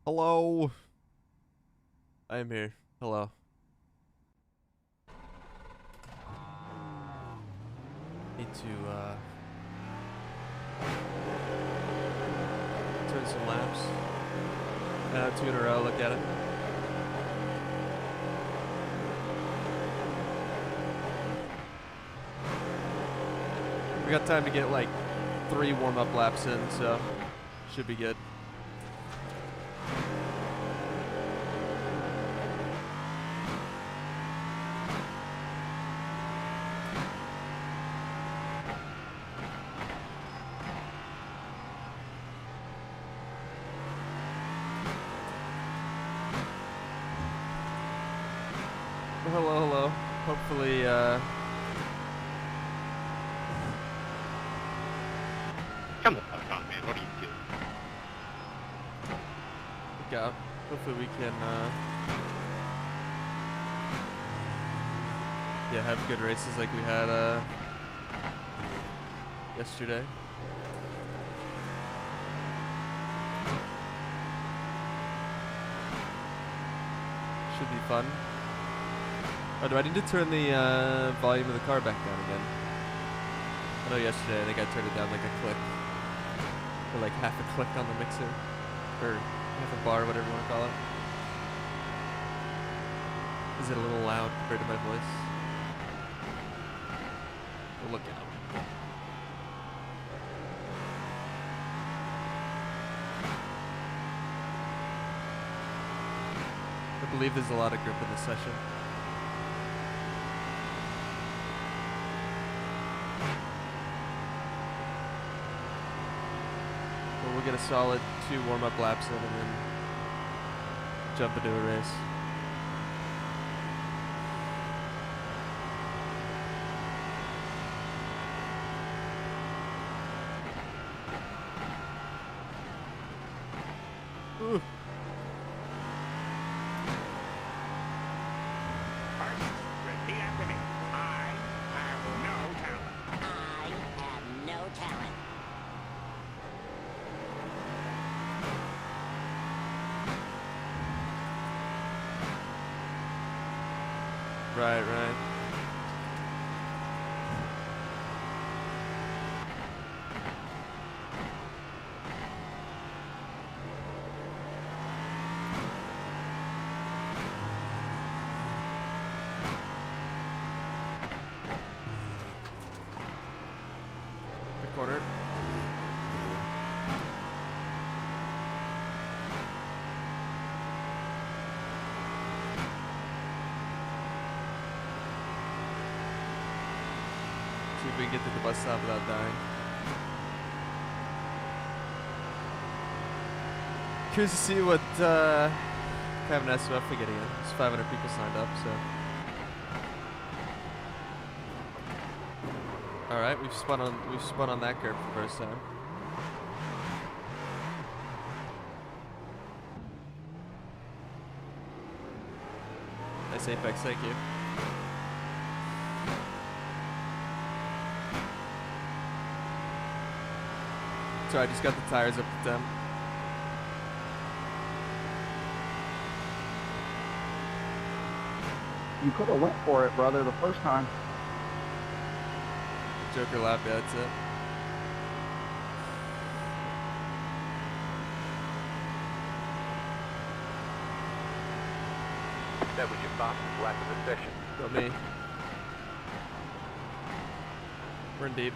Hello. I am here. Hello. Need to turn some laps. 2 in a row. Look at it. We got time to get like 3 warm-up laps in, so should be good. Hello. Hopefully, Come the fuck on, man. What are you doing? look out. Hopefully we can, yeah, have good races like we had, yesterday. Should be fun. Oh, do I need to turn the volume of the car back down again? I know yesterday I think I turned it down like a click. Or like half a click on the mixer. Or half a bar, whatever you want to call it. Is it a little loud compared to my voice? Well, look out. I believe there's a lot of grip in this session. We'll get a solid 2 warm-up laps in and then jump into a race. Ooh. Repeat after me. I have no talent. I have no talent. Right. The corner. See if we can get to the bus stop without dying. Curious to see what kind of an SOF we get again. There's 500 people signed up, so. Alright, we've spun on that curve for the first time. Nice apex, thank you. Sorry, I just got the tires up to temp. You could have went for it, brother, the first time. Joker lap, yeah, that's it. That was your fastest lap of the session. Got me. We're in deep.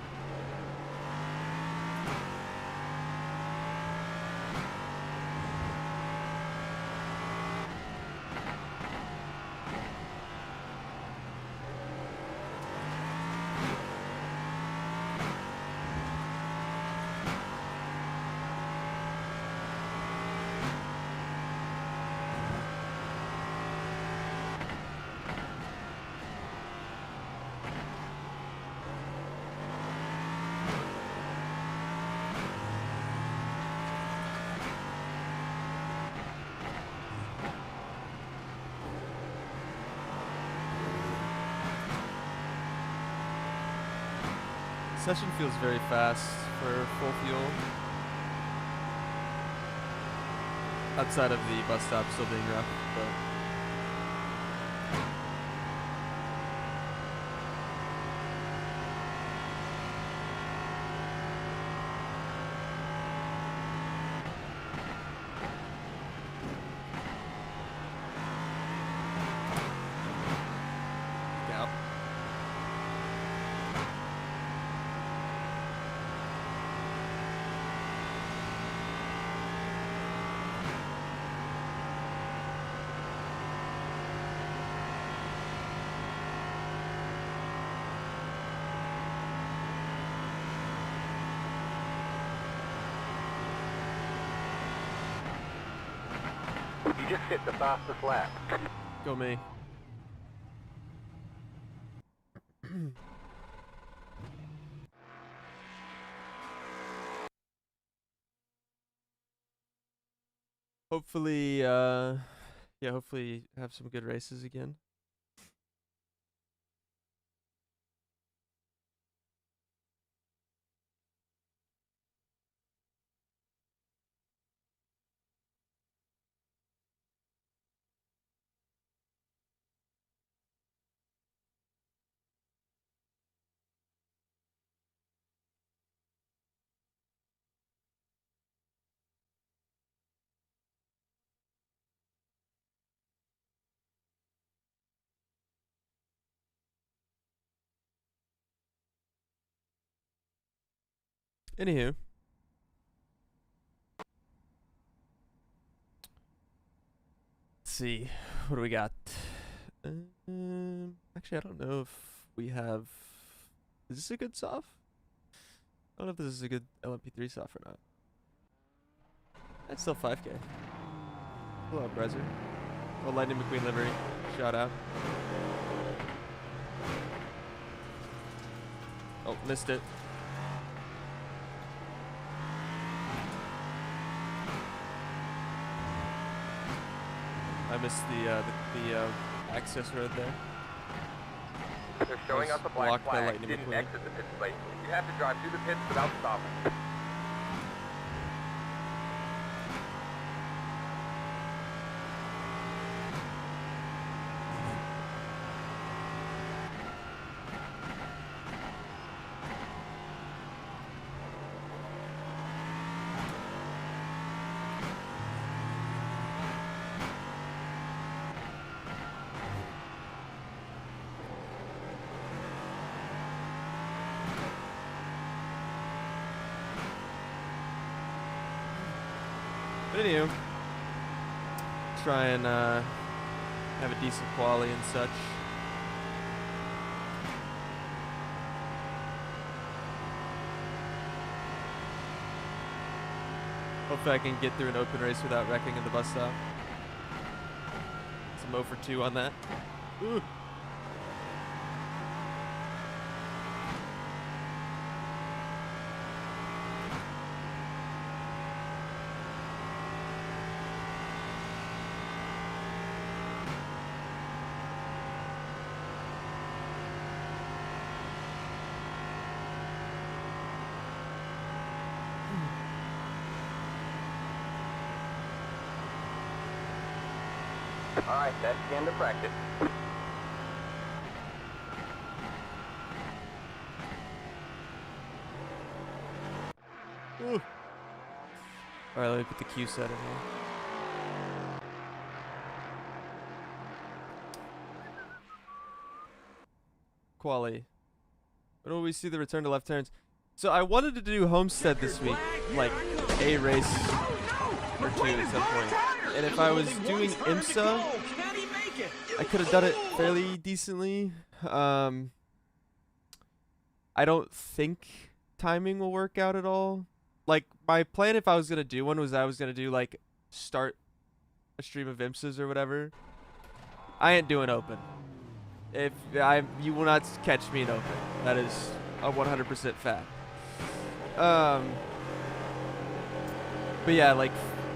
Session feels very fast for full fuel. outside of the bus stop still being rough, but yeah. You just hit the fastest lap. Go me. Hopefully, yeah, hopefully have some good races again. Anywho. Let's see. What do we got? Actually, I don't know if we have... Is this a good soft? I don't know if this is a good LMP3 soft or not. That's still 5K. Hello, Brezzer. Oh, Lightning McQueen livery. Shout out. Oh, missed it. I missed the access road there. They're showing us a black blocked by flag. Lightning Didn't McQueen. exit the pit lane. You have to drive through the pits without stopping. But anywho, try and have a decent quali and such. Hopefully I can get through an open race without wrecking in the bus stop. Some 0 for 2 on that. Ooh. Alright, that's the end of practice. Ooh. Alright, let me put the Q set in here. Quali. When will we see the return to left turns? So I wanted to do Homestead this week, like a race or two at some point. And if I was doing IMSA, I could have done it fairly decently. I don't think timing will work out at all. Like, my plan if I was going to do one was I was going to do, like, start a stream of IMSAs or whatever. I ain't doing open. You will not catch me in open. That is a 100% fact. But yeah, like,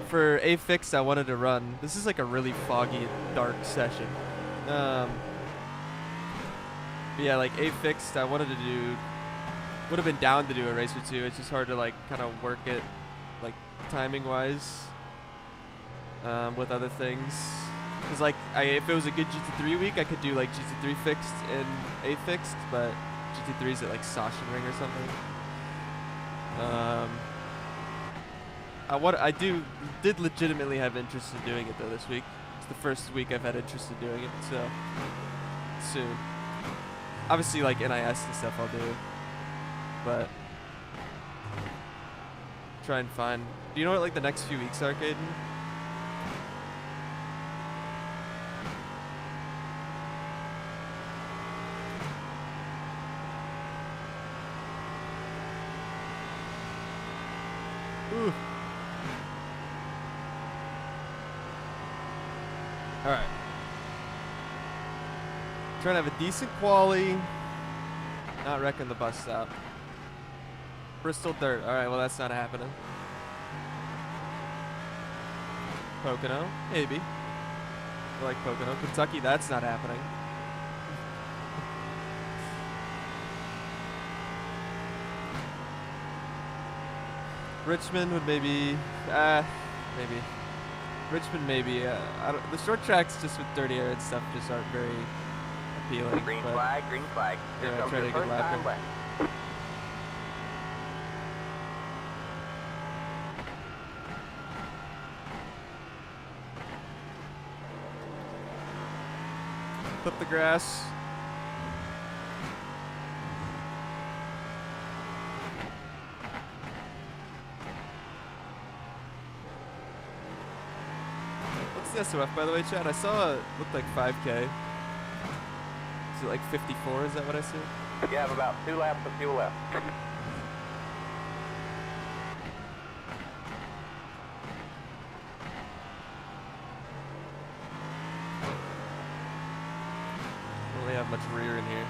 for a fix I wanted to run. This is like a really foggy, dark session. But yeah, like a fixed I wanted to do. Would have been down to do a race or two. It's just hard to like kind of work it, like timing wise. with other things. Cause like if it was a good GT3 week, I could do like GT3 fixed and A fixed, but GT3 is at like Sachsenring or something. I did legitimately have interest in doing it though this week. It's the first week I've had interest in doing it, so soon. Obviously like NIS and stuff I'll do, but try and find. Do you know what like the next few weeks are, Caden? Ooh. All right. Trying to have a decent quali. Not wrecking the bus stop. Bristol dirt. All right. Well, that's not happening. Pocono, maybe. I like Pocono. Kentucky, that's not happening. Richmond would maybe, maybe. Richmond maybe. The short tracks just with dirty air and stuff just aren't very appealing. Green but flag, green flag. Here yeah, comes try to your get first lap time in. left. Clip the grass. What's the SOF by the way, Chad? I saw it looked like 5K. Is it like 54? Is that what I see? You have about 2 laps of fuel left. Don't really have much rear in here.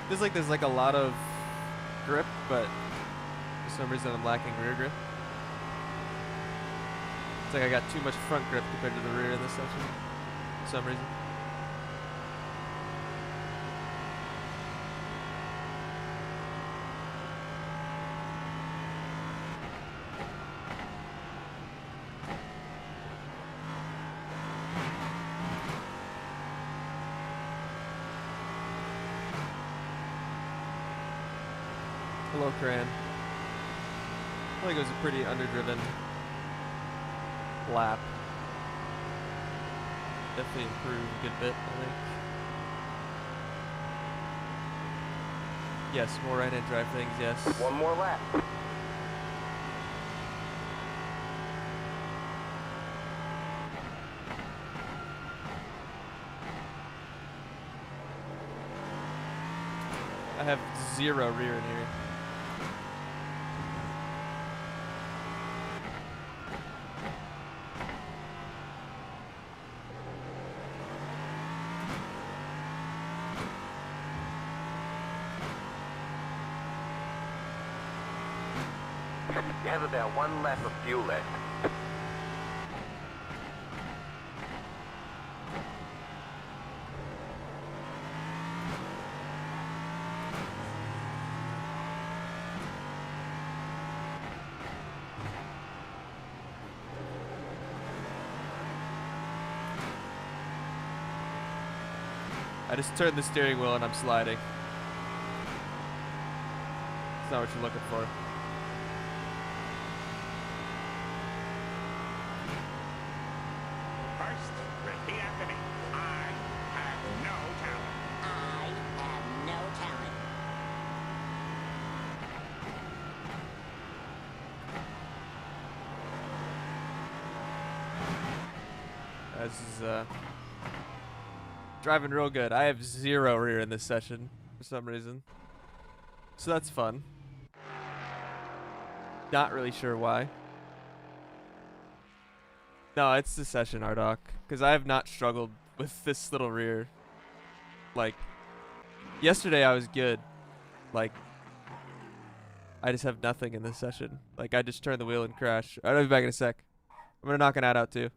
Feels like there's like a lot of grip, but for some reason I'm lacking rear grip. It's like I got too much front grip compared to the rear in this section for some reason. Hello, Cran. I feel like it was a pretty underdriven lap. Definitely improved a good bit, I think. Yes, more right-hand drive things, yes. 1 more lap. I have 0 rear in here. You have about 1 lap of fuel left. I just turned the steering wheel and I'm sliding. It's not what you're looking for. First, repeat after me. I have no talent. I have no talent. This is driving real good. I have 0 rear in this session for some reason. So that's fun. Not really sure why. No, it's the session, Ardoc. Because I have not struggled with this little rear. Like, yesterday I was good. Like, I just have nothing in this session. Like, I just turn the wheel and crash. I'll be back in a sec. I'm going to knock an ad out too.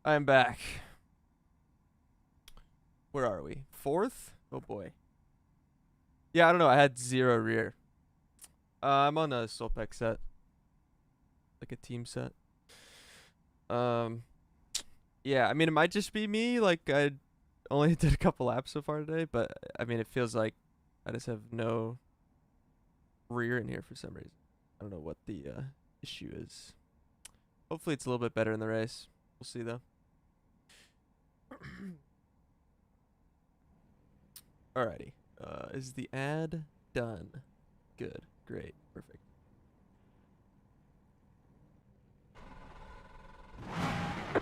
I'm back. Where are we? 4th? Oh boy. Yeah, I don't know. I had 0 rear. I'm on a Solpec set. Like a team set. Yeah, I mean, it might just be me. Like, I only did a couple laps so far today, but I mean, it feels like I just have no rear in here for some reason. I don't know what the issue is. Hopefully it's a little bit better in the race. We'll see though. Alrighty. Is the ad done? Good. Great. Perfect.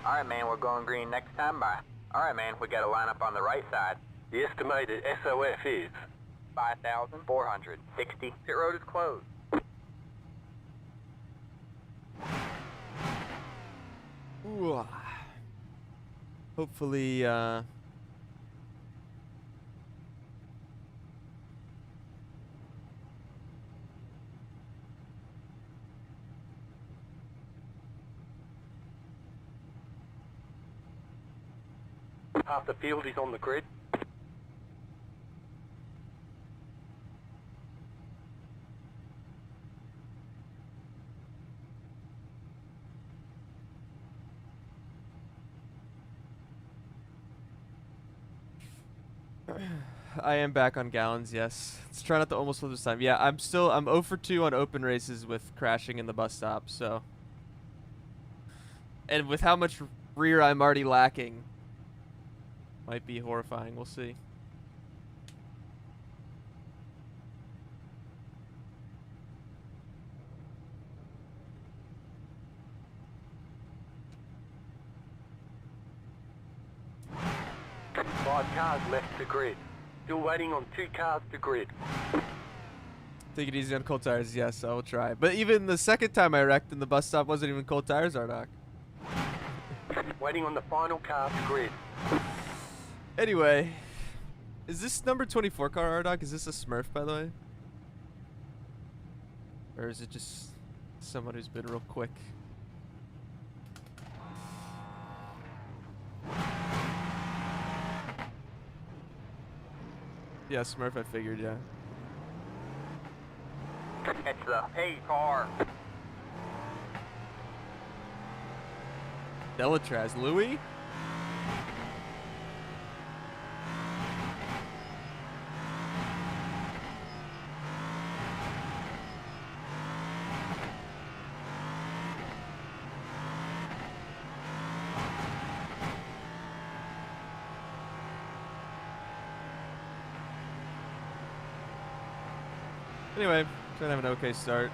Alright, man, we're going green next time by. Alright, man, we got a lineup on the right side. The estimated SOF is 5,460. Pit road is closed. Ooh. Hopefully, Half the field is on the grid. I am back on gallons, yes. Let's try not to almost flip this time. Yeah, I'm 0 for 2 on open races with crashing in the bus stop, so. And with how much rear I'm already lacking, might be horrifying. We'll see. Five cars left to grid. Still waiting on 2 cars to grid. Take it easy on cold tires. Yes, I will try. But even the second time I wrecked in the bus stop wasn't even cold tires, Ardoc. Waiting on the final car to grid. Anyway, is this number 24 car, Ardoc? Is this a Smurf, by the way? Or is it just someone who's been real quick? Yeah, Smurf, I figured, yeah. It's the A car. Delatraz, Louis? Anyway, trying to have an okay start.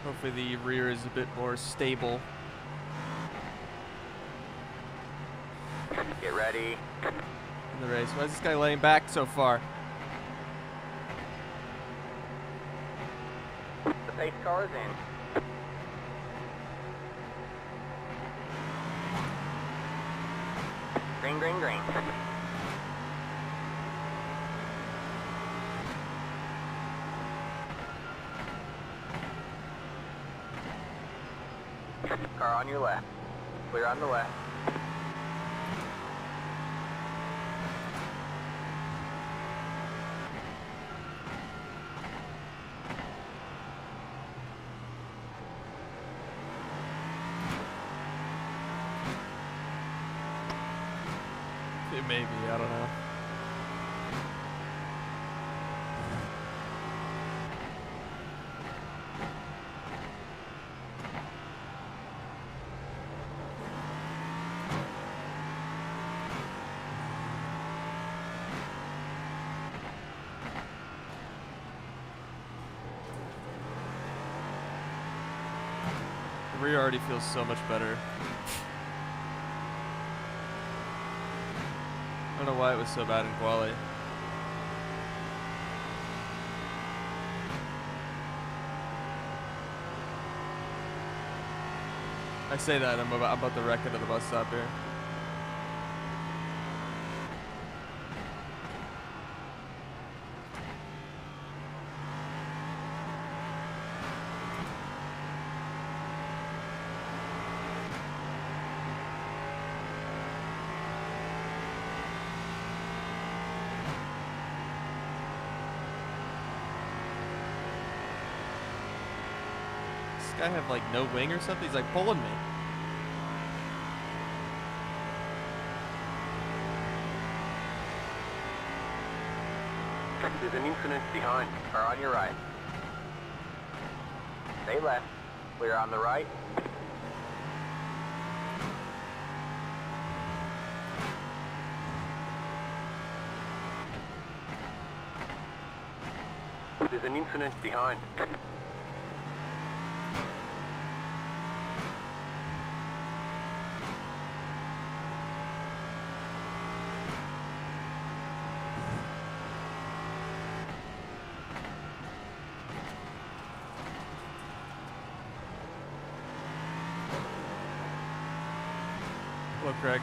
Hopefully the rear is a bit more stable. Get ready. In the race. Why is this guy laying back so far? The pace car is in. Green, green, green. Car on your left. Clear on the left. Maybe, I don't know. The rear already feels so much better. I don't know why it was so bad in quali. I say that I'm about the wreck into the bus stop here. guy have like no wing or something? He's like pulling me. There's an incident behind. Or on your right. Stay left. Clear on the right. There's an incident behind. Hello, Craig.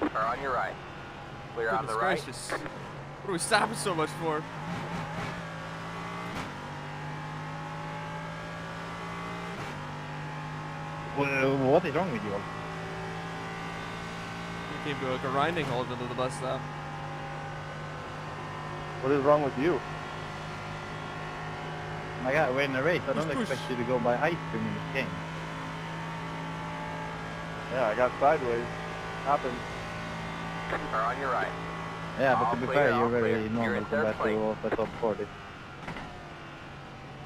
Or on your right. Clear on the Goodness right. gracious. What are we stopping so much for? Well, what is wrong with you all? We came to like a grinding halt into the bus stop. What is wrong with you? My God, we're in a race. I don't Push. expect you to go by ice cream in this game. Yeah, I got sideways. Happened. Or on your right. Yeah, but All to be clear, fair, all you're clear. very You're normal in third compared to episode 40.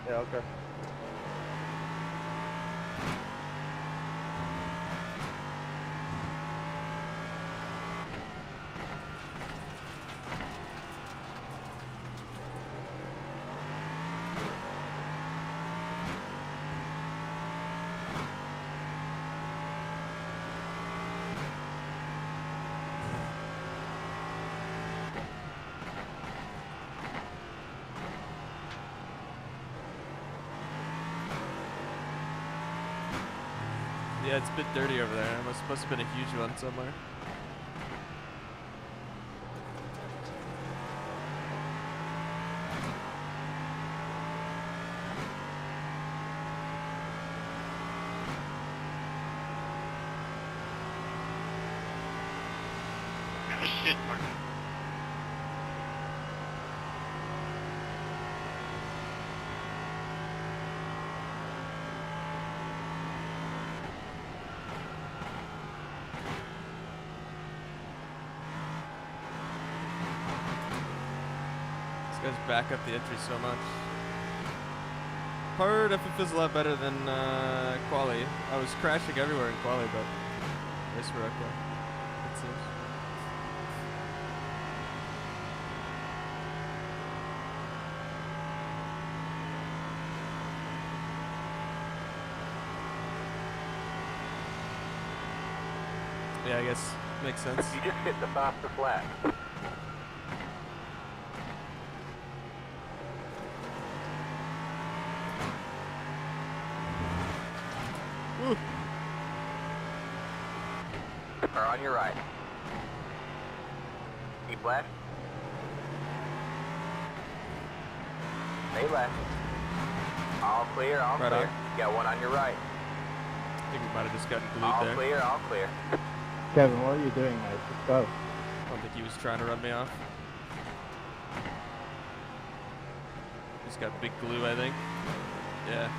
Yeah, okay. Yeah, it's a bit dirty over there. Must have been a huge one somewhere. Shit, Mark. These guys back up the entry so much. Hard if it feels a lot better than quali. I was crashing everywhere in quali, but race were okay. It seems. Yeah, I guess makes sense. You just hit the fastest lap. Woo. Or on your right. Keep left. Stay left. All clear, all Right clear. on. You got one on your right. I think we might have just gotten glued All there. clear, all clear. Kevin, what are you doing, mate? Let's go. I don't think he was trying to run me off. Just got big glue, I think. Yeah.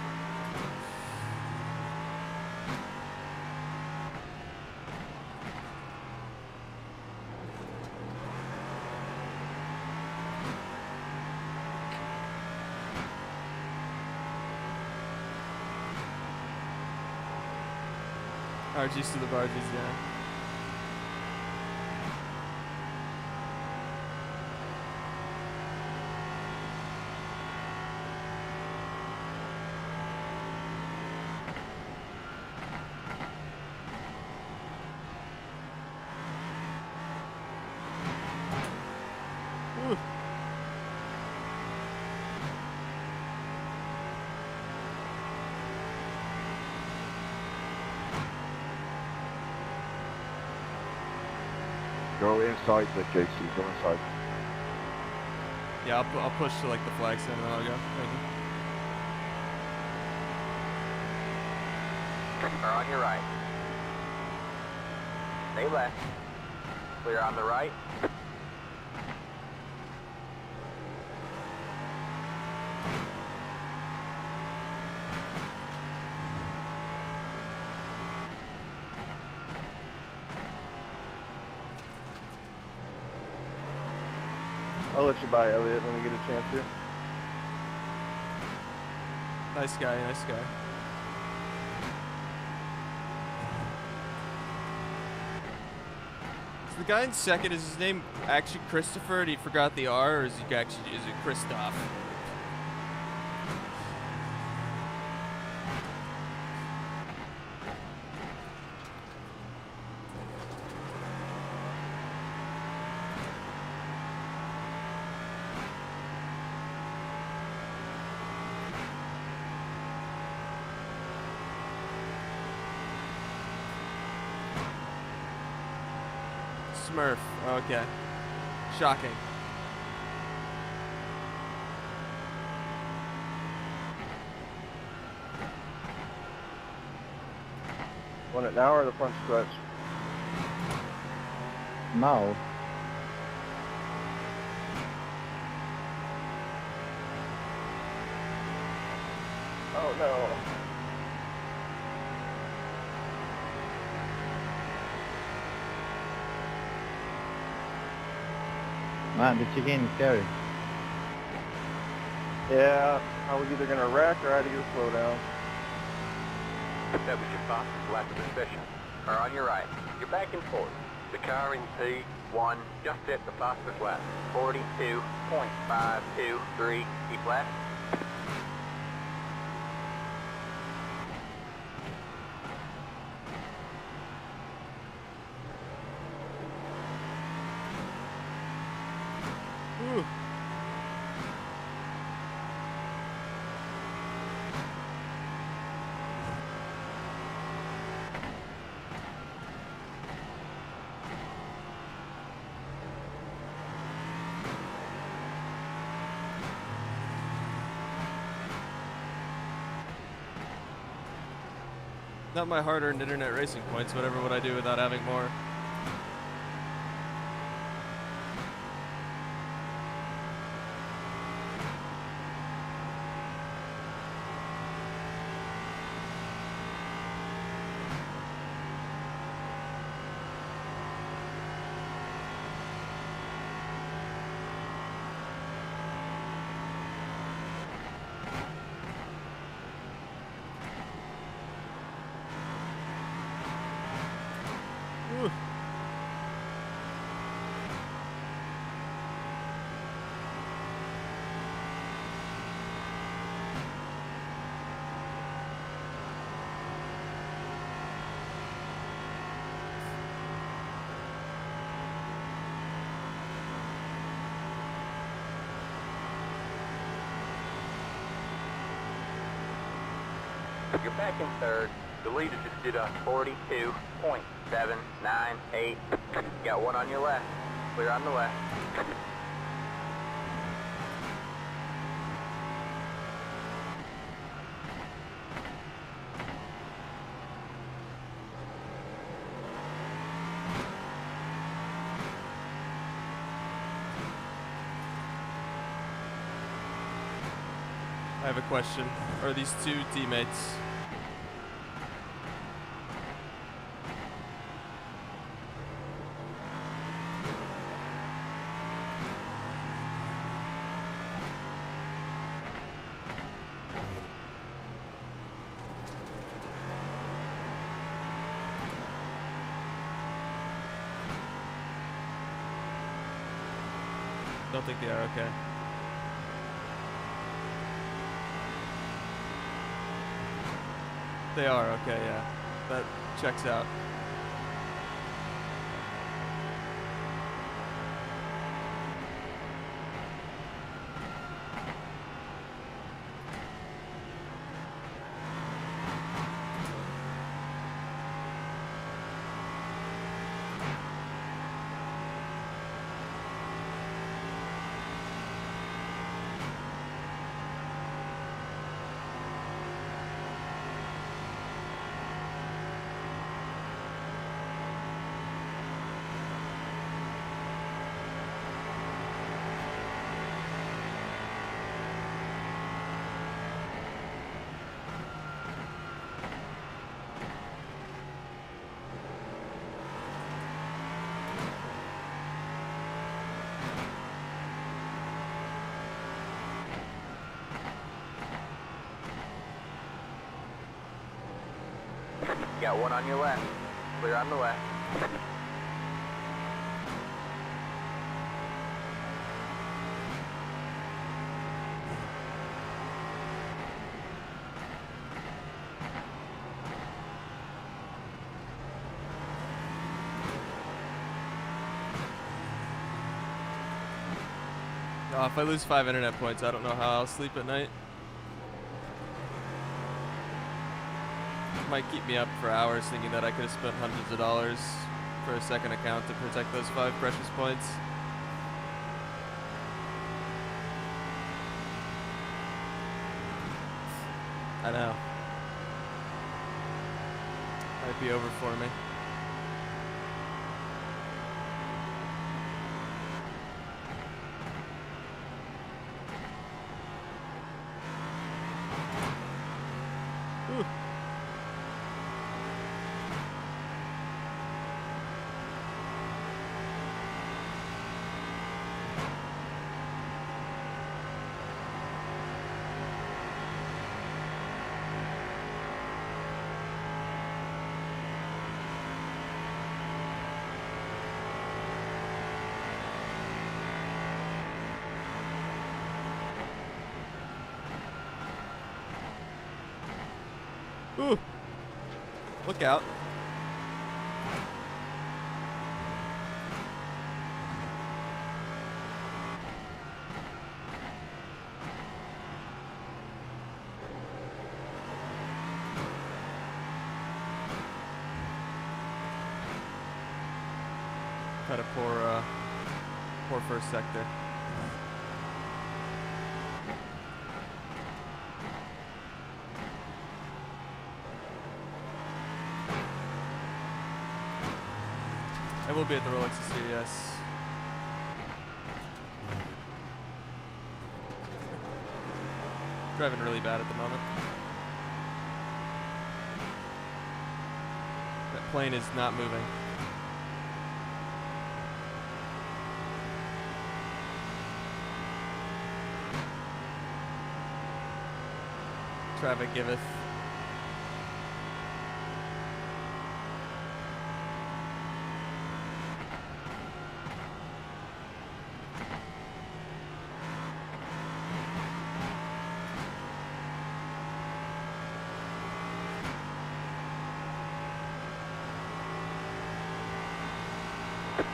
RGs to the barges, yeah. Woo. Go inside the JC. Go inside. Yeah, I'll push to like the flag stand and then I'll go. Thank you. Are on your right. Stay left. Clear on the right. I'll let you by, Elliot, when we get a chance here. Nice guy, nice guy. So the guy in second, is his name actually Christopher and he forgot the R, or is it Christoph? Smurf. Okay. Shocking. Want it now or the front stretch? Now. Oh no. Man, the chicane is scary. Yeah, I was either gonna wreck or I had to get a slow down. That was your fastest lap of the session. Are on your right. You're back and forth. The car in P1 just hit the fastest lap. 42.523. Keep left. Ooh. Not my hard-earned internet racing points, whatever would I do without having more? Ooh. You're back in third. The leader just did a 42.798. Got one on your left. Clear on the left. I have a question. Are these two teammates? Don't think they are, okay. They are, okay, yeah. That checks out. Got one on your left. Clear on the left. Oh, if I lose 5 internet points, I don't know how I'll sleep at night. Might keep me up for hours thinking that I could have spent hundreds of dollars for a second account to protect those 5 precious points. I know. Might be over for me. Ooh. Ooh. Look out. Had a poor first sector. I will be at the Rolex CES. Driving really bad at the moment. That plane is not moving. Traffic giveth.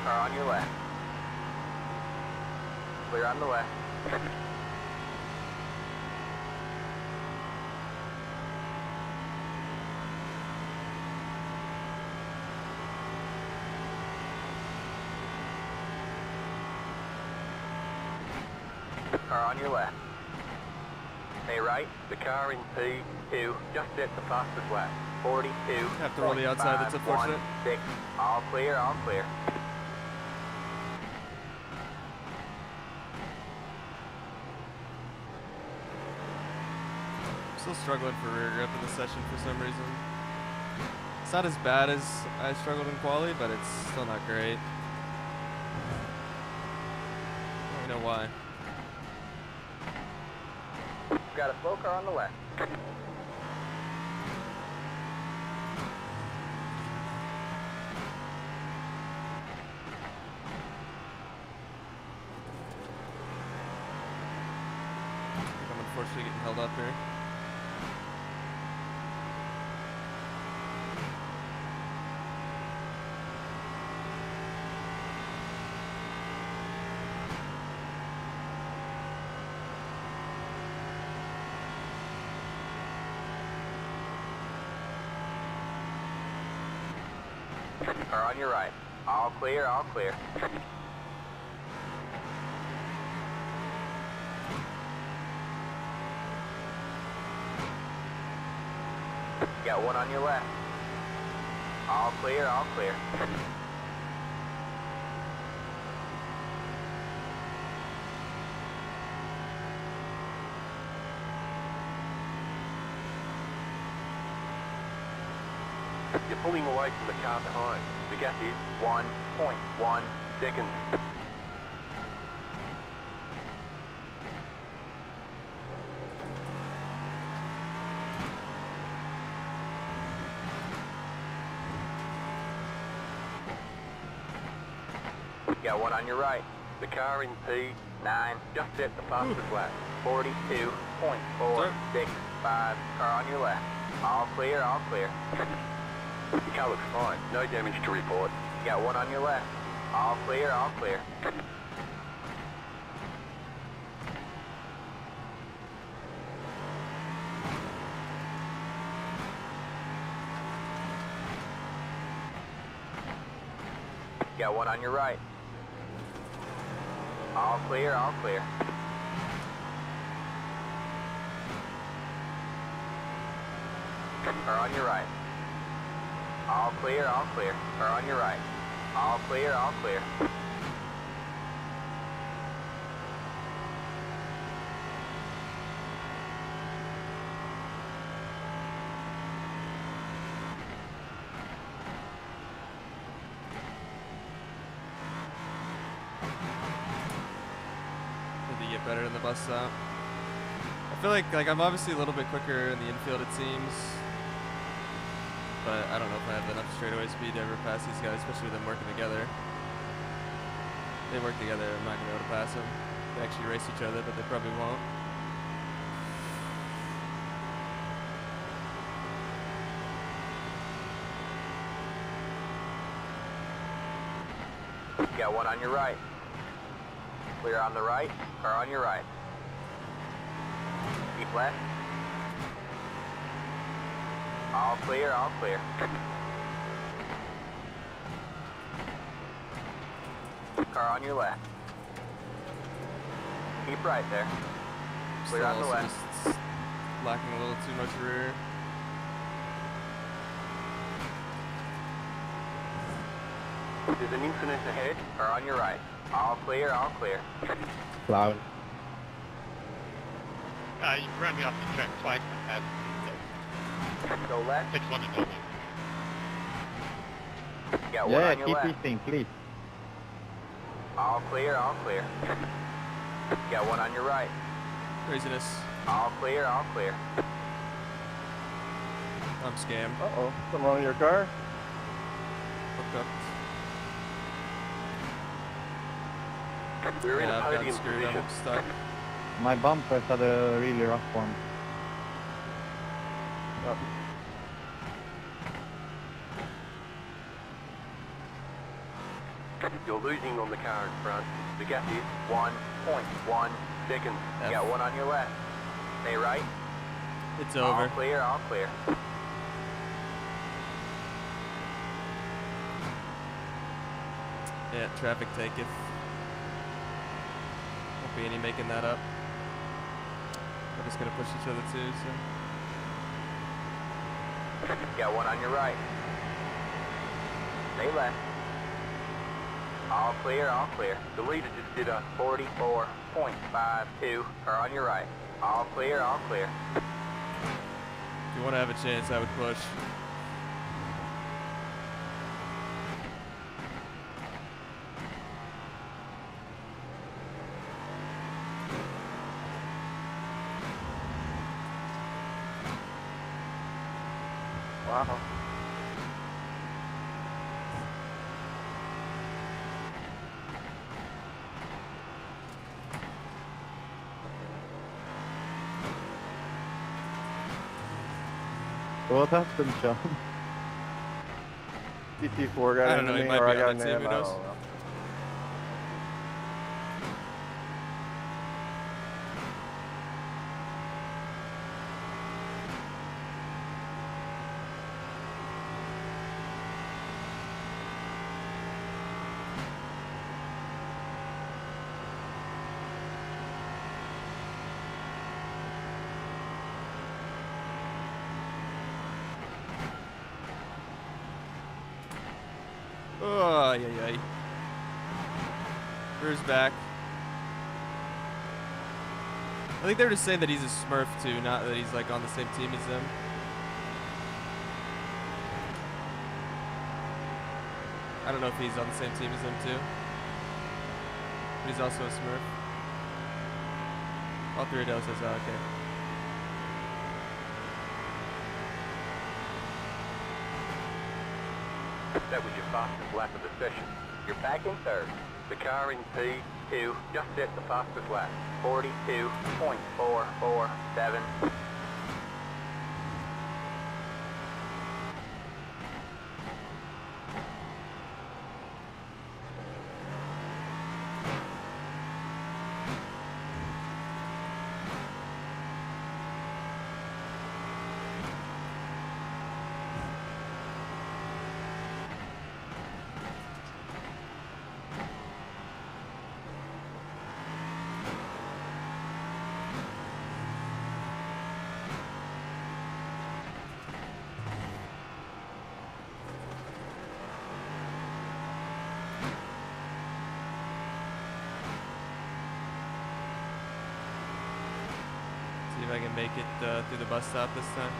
Car on your left. Clear on the left. Car on your left. Stay right. The car in P2 just hit the fastest lap. 42. Have to roll the outside, that's unfortunate. 6. All clear, all clear. Still struggling for rear grip in this session for some reason. It's not as bad as I struggled in quali, but it's still not great. I don't know why. Got a slow car on the left. I'm unfortunately getting held up here. Car on your right. All clear, all clear. Got one on your left. All clear, all clear. You're pulling away from the car behind. The gap is 1.1 seconds. Got one on your right. The car in P9 just hit the fastest lap. 42.465. Car on your left. All clear, all clear. Your car looks fine. No damage to report. Got one on your left. All clear, all clear. Got one on your right. All clear, all clear. Car on your right. All clear, all clear. Car on your right. All clear, all clear. Maybe get better in the bus stop. I feel like I'm obviously a little bit quicker in the infield, it seems. But I don't know if I have enough straightaway speed to ever pass these guys, especially with them working together. They work together, I'm not going to be able to pass them. They actually race each other, but they probably won't. Got one on your right. Clear on the right. Car on your right. Keep left. All clear, all clear. Car on your left. Keep right there. Clear Still on the also left. just lacking a little too much rear. There's an infinite ahead. Car on your right. All clear, all clear. Cloud. You ran me off the track twice, but Go left. 6-1 and double. Got one Yeah, on your keep left. eating, please. All clear, all clear. Got one on your right. Craziness. All clear, all clear. I'm scammed. Uh-oh. Something wrong with your car? Hooked up. We're in Yeah, a I've got podium screwed. position. I'm stuck. My bumpers had a really rough one. Oh. You're losing on the car in front. The gap is 1.1 seconds. F. Got one on your left. Stay right. It's All over. clear, all clear. Yeah, traffic taketh. Won't be any making that up. We're just gonna push each other too, so. Got one on your right. Stay left. All clear, all clear. The leader just did a 44.52. Car on your right. All clear, all clear. If you want to have a chance, I would push. Wow. What happened, Sean? CT4 got I don't into know, he me, might or be I got on into that too, him. who I knows? don't know. Oh, yeah, yeah. Drew's back. I think they were just saying that he's a Smurf too, not that he's like on the same team as them. I don't know if he's on the same team as them too. But he's also a Smurf. All three of those says, oh, okay. That was your fastest lap of the session. You're back in third. The car in P2 just hit the fastest lap. 42.447. See if I can make it through the bus stop this time.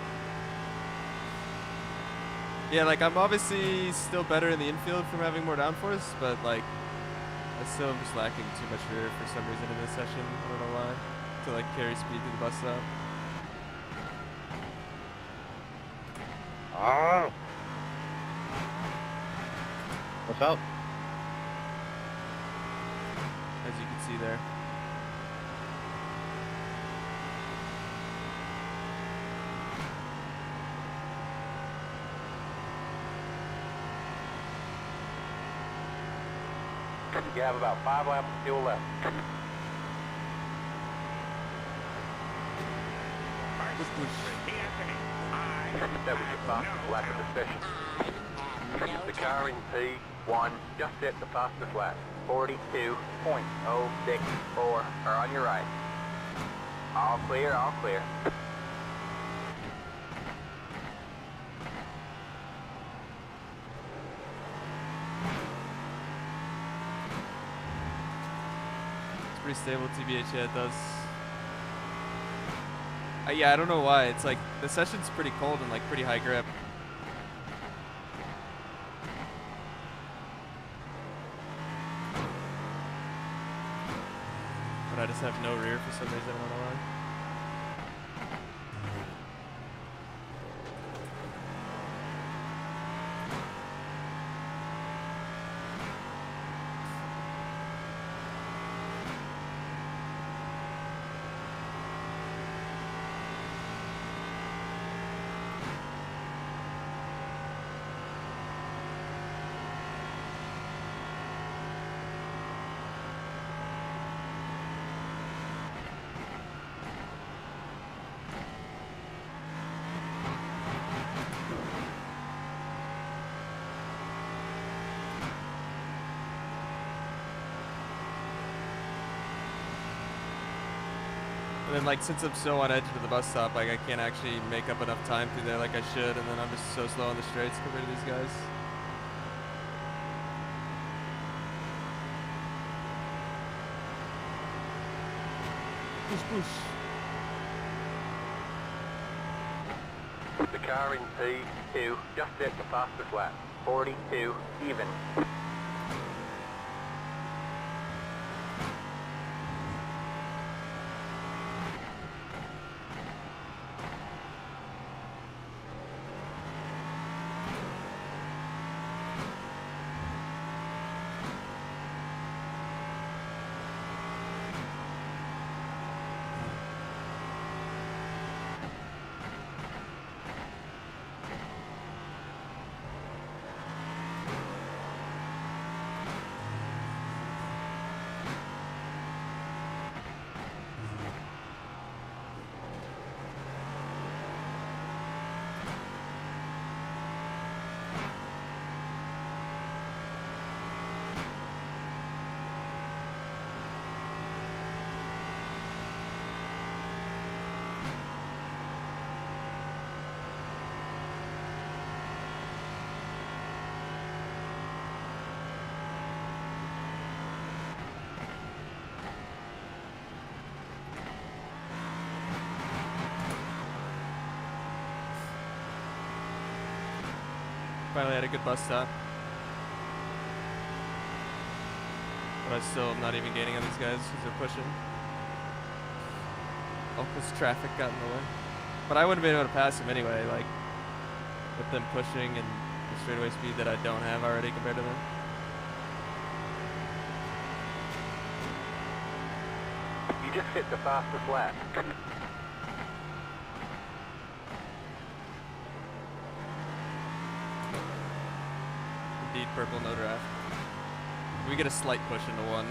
Yeah, like I'm obviously still better in the infield from having more downforce, but like I still am just lacking too much rear for some reason in this session. I don't know why. To like carry speed through the bus stop. Oh. What's up? As you can see there. You have about 5 laps of fuel left. Repeat after me. That was your fastest lap of the session. I have no The car in P1 just hit the fastest lap. 42.064 are on your right. All clear, all clear. It's pretty stable TBH, yeah, it does. Yeah, I don't know why. It's like the session's pretty cold and like pretty high grip. But I just have no rear for some reason, I don't know why. And then like since I'm so on edge of the bus stop, like I can't actually make up enough time through there like I should, and then I'm just so slow on the straights compared to these guys. Push, push. The car in P2 just hit the fastest lap. 42 even. Finally had a good bus stop. But I still am not even gaining on these guys because they're pushing. Oh, because traffic got in the way. But I wouldn't have been able to pass them anyway, like, with them pushing and the straightaway speed that I don't have already compared to them. You just hit the fastest lap. Indeed, purple no draft. We get a slight push into one.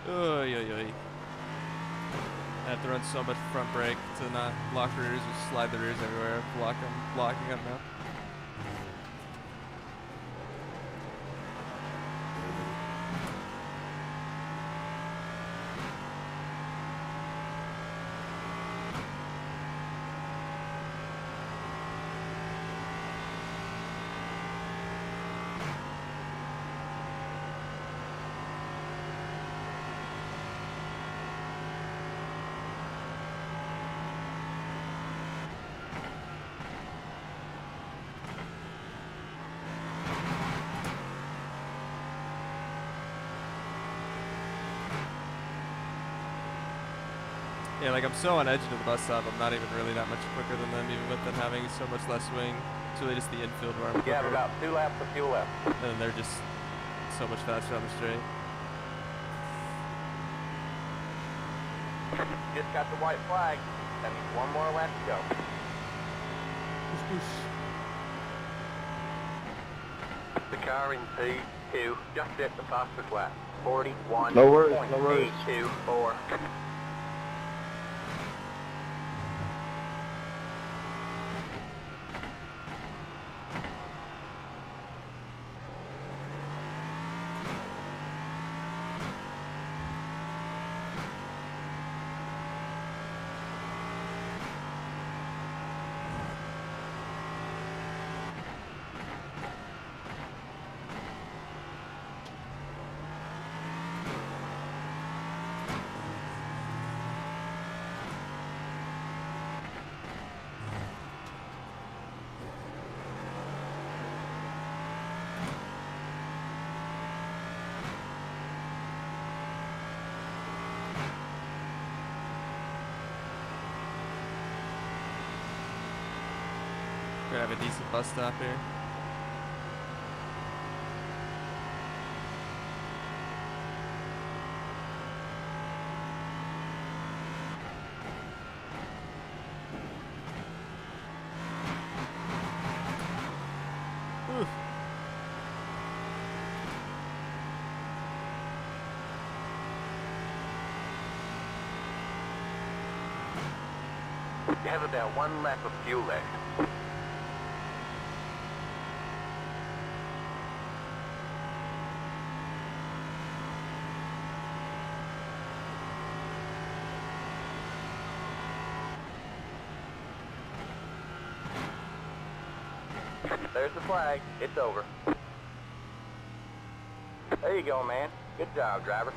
Oy, oy, oy. I have to run so much front brake to not block rears or slide the rears everywhere. Blocking up now. Yeah, like I'm so on edge to the bus stop, I'm not even really that much quicker than them, even with them having so much less swing. It's really just the infield where I'm You have quicker. about 2 laps of fuel left. And then they're just so much faster on the straight. Just got the white flag. That means 1 more lap to go. The car in P2 just hit the fastest lap. 41.824. No worries, no worries. We're gonna have a decent bus stop here. Oof. You have about 1 lap of fuel left. There's the flag. It's over. There you go, man. Good job, driver.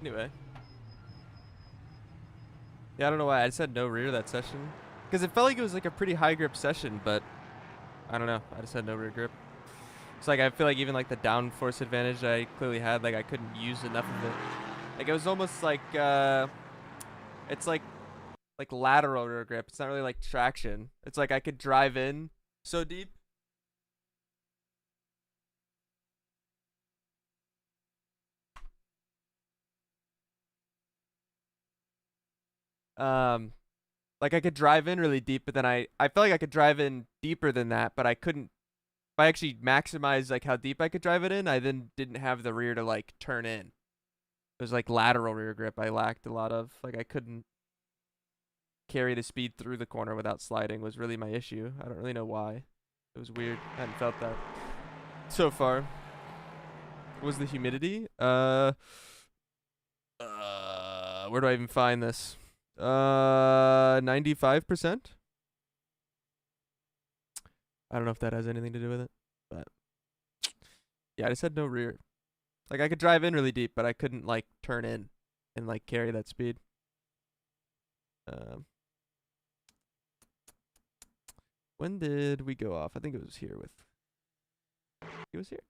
Anyway. Yeah, I don't know why I just had no rear that session. Because it felt like it was like a pretty high grip session, but I don't know. I just had no rear grip. It's like I feel like even like the downforce advantage I clearly had, like I couldn't use enough of it. Like it was almost like it's like lateral rear grip. It's not really like traction. It's like I could drive in so deep. Like I could drive in really deep, but then I felt like I could drive in deeper than that, but I couldn't. If I actually maximized like how deep I could drive it in, I then didn't have the rear to like turn in. It was like lateral rear grip I lacked a lot of. Like I couldn't carry the speed through the corner without sliding was really my issue. I don't really know why. It was weird. I hadn't felt that so far. What was the humidity? Where do I even find this? 95%. I don't know if that has anything to do with it, but yeah, I just had no rear. Like I could drive in really deep, but I couldn't like turn in and like carry that speed. When did we go off? I think it was here with. He was here.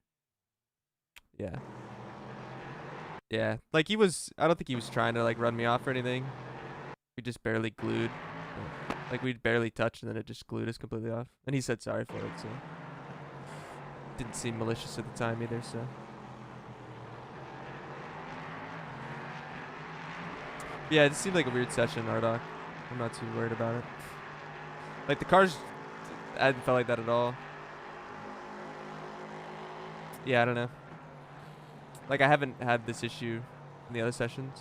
Yeah. Yeah. Like he was. I don't think he was trying to like run me off or anything. We just barely glued. Like we'd barely touched and then it just glued us completely off. And he said sorry for it, so. Didn't seem malicious at the time either, so. Yeah, it seemed like a weird session, Ardoc. I'm not too worried about it. Like the cars, I hadn't felt like that at all. Yeah, I don't know. Like I haven't had this issue in the other sessions.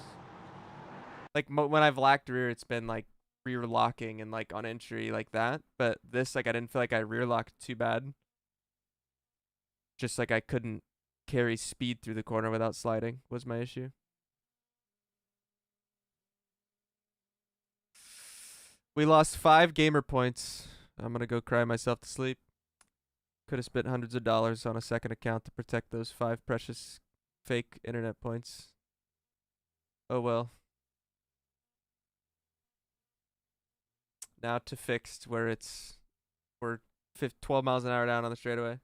Like when I've lacked rear, it's been like rear locking and like on entry like that. But this, like I didn't feel like I rear locked too bad. Just like I couldn't carry speed through the corner without sliding was my issue. We lost 5 gamer points. I'm gonna go cry myself to sleep. Could have spent hundreds of dollars on a second account to protect those 5 precious fake internet points. Oh well. Now to fixed where we're 12 miles an hour down on the straightaway.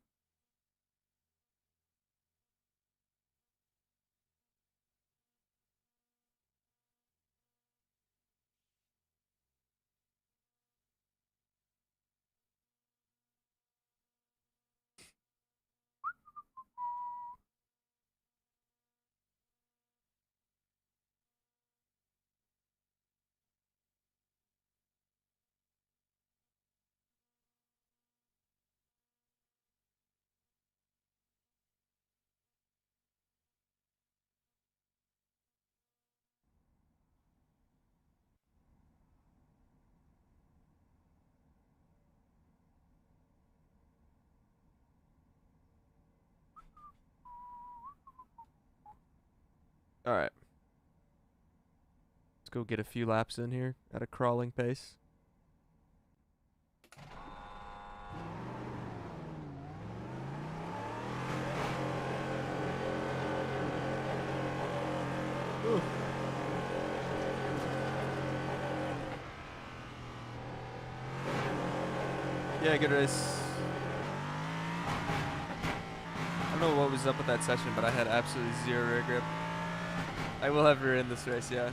All right. Let's go get a few laps in here at a crawling pace. Ooh. Yeah, good race. I don't know what was up with that session, but I had absolutely 0 rear grip. I will have rear in this race, yeah.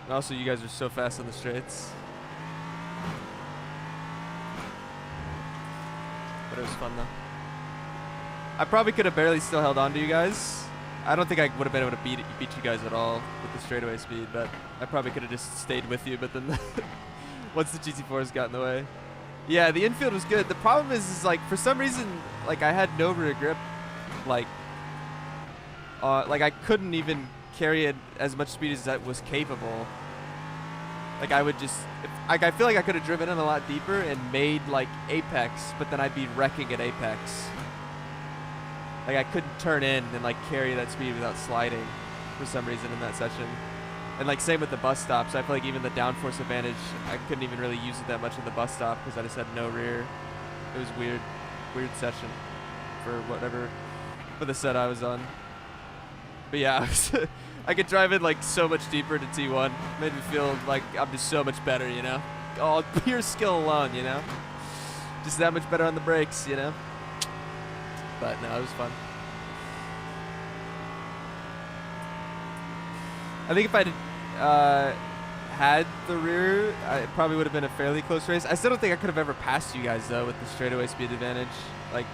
And also, you guys are so fast on the straights. But it was fun, though. I probably could have barely still held on to you guys. I don't think I would have been able to beat you guys at all with the straightaway speed, but I probably could have just stayed with you, but then once the GT4s got in the way. Yeah, the infield was good. The problem is like, for some reason, like, I had no rear grip. Like I couldn't even carry it as much speed as that was capable. Like I would just, I feel like I could have driven in a lot deeper and made like apex, but then I'd be wrecking at apex. Like I couldn't turn in and like carry that speed without sliding for some reason in that session. And like same with the bus stops. I feel like even the downforce advantage, I couldn't even really use it that much in the bus stop because I just had no rear. It was weird session for whatever, for the set I was on. But yeah, I could drive it like so much deeper to T1. Made me feel like I'm just so much better, you know? All pure skill alone, you know? Just that much better on the brakes, you know? But no, it was fun. I think if I'd had the rear, it probably would have been a fairly close race. I still don't think I could have ever passed you guys, though, with the straightaway speed advantage. Like,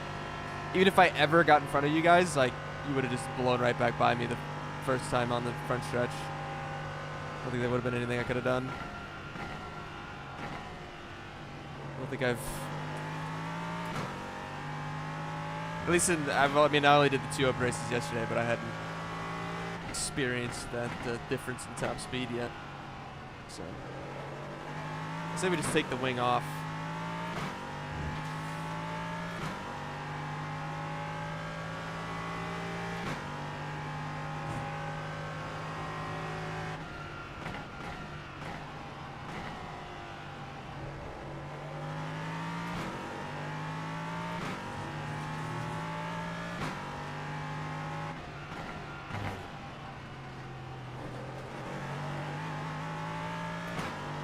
even if I ever got in front of you guys, like, you would have just blown right back by me the first time on the front stretch. I don't think that would have been anything I could have done. I don't think I've... At least I mean, I only did the 2 open races yesterday, but I hadn't experienced that difference in top speed yet. So, I say we just take the wing off.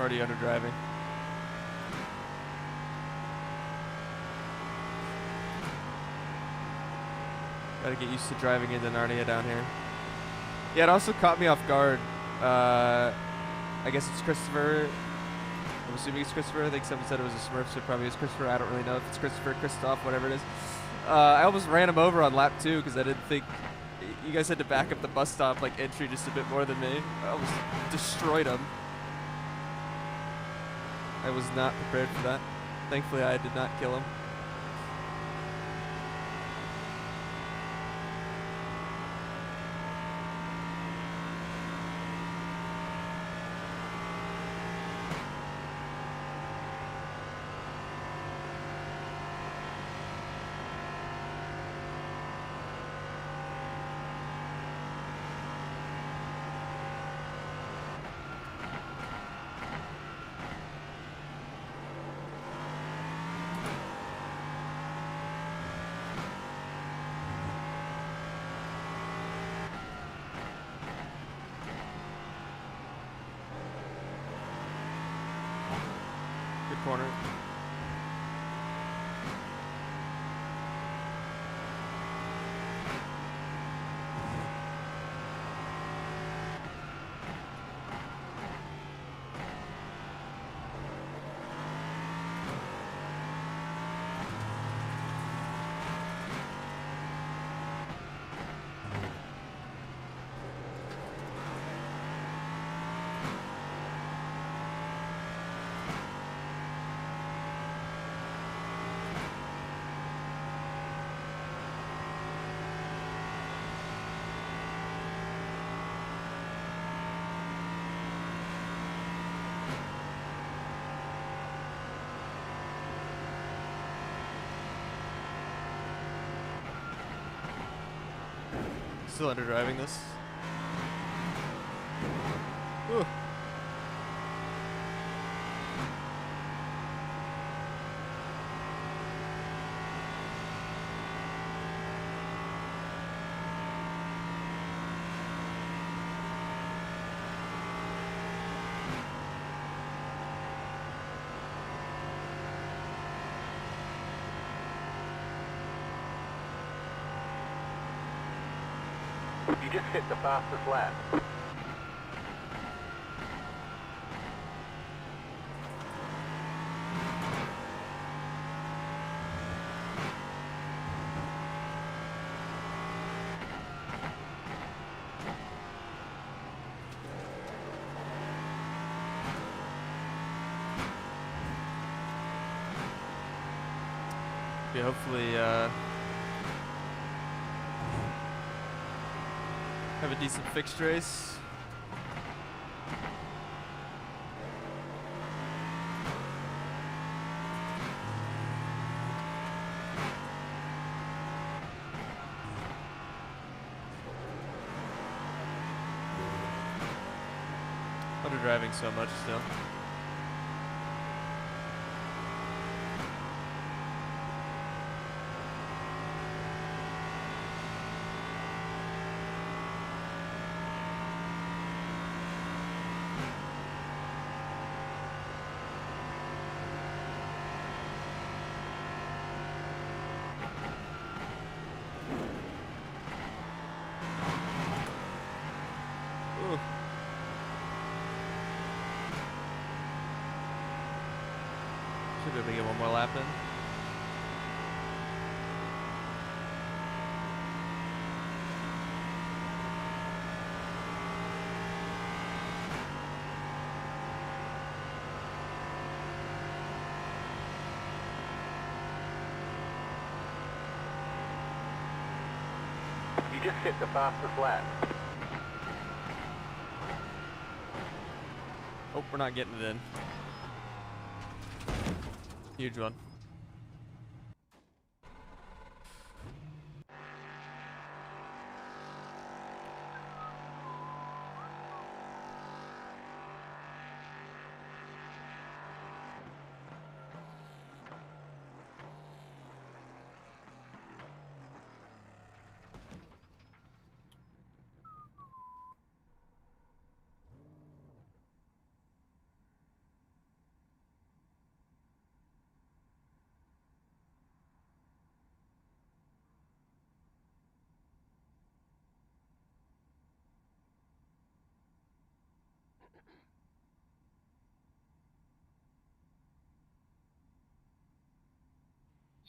already under driving. Gotta get used to driving in the Narnia down here. Yeah, it also caught me off guard. I guess it's Christopher. I'm assuming it's Christopher. I think someone said it was a Smurf, so it probably is Christopher. I don't really know if it's Christopher, Christoph, whatever it is. I almost ran him over on lap 2 because I didn't think you guys had to back up the bus stop like entry just a bit more than me. I almost destroyed him. I was not prepared for that. Thankfully, I did not kill him. Corner. Still under driving this. Ooh. You just hit the fastest lap. Yeah, hopefully have a decent fixed race. Under driving so much still. Should be able to get one more lap in. You just hit the fastest lap. Oh, we're not getting it in. Huge one.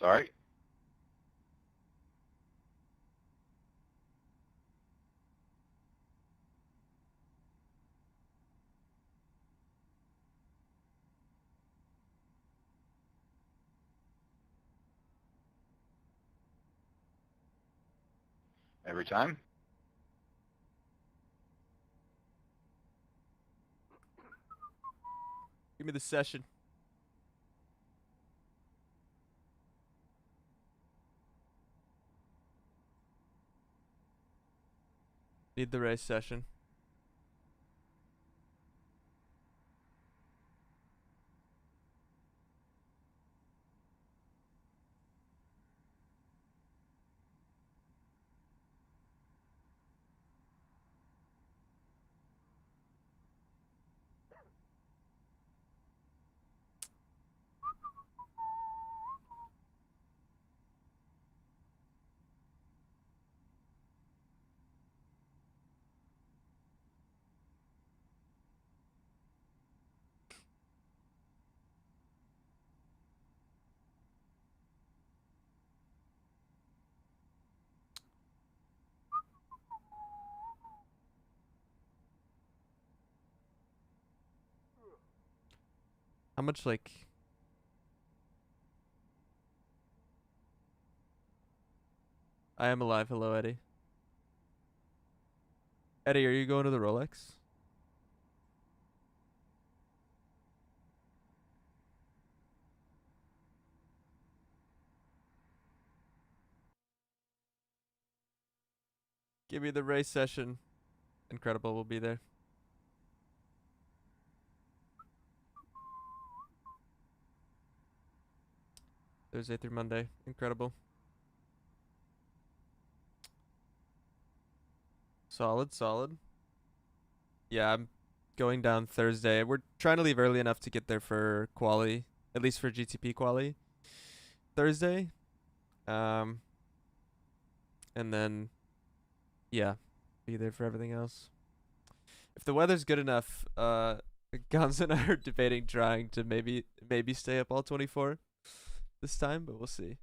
Sorry. Every time? Give me the session. Need the race session. How much, like... I am alive. Hello, Eddie. Eddie, are you going to the Rolex? Give me the race session. Incredible will be there. Thursday through Monday. Incredible. Solid, solid. Yeah, I'm going down Thursday. We're trying to leave early enough to get there for quali, at least for GTP quali. Thursday. And then, yeah, be there for everything else. If the weather's good enough, Gons and I are debating trying to maybe stay up all 24 this time, but we'll see.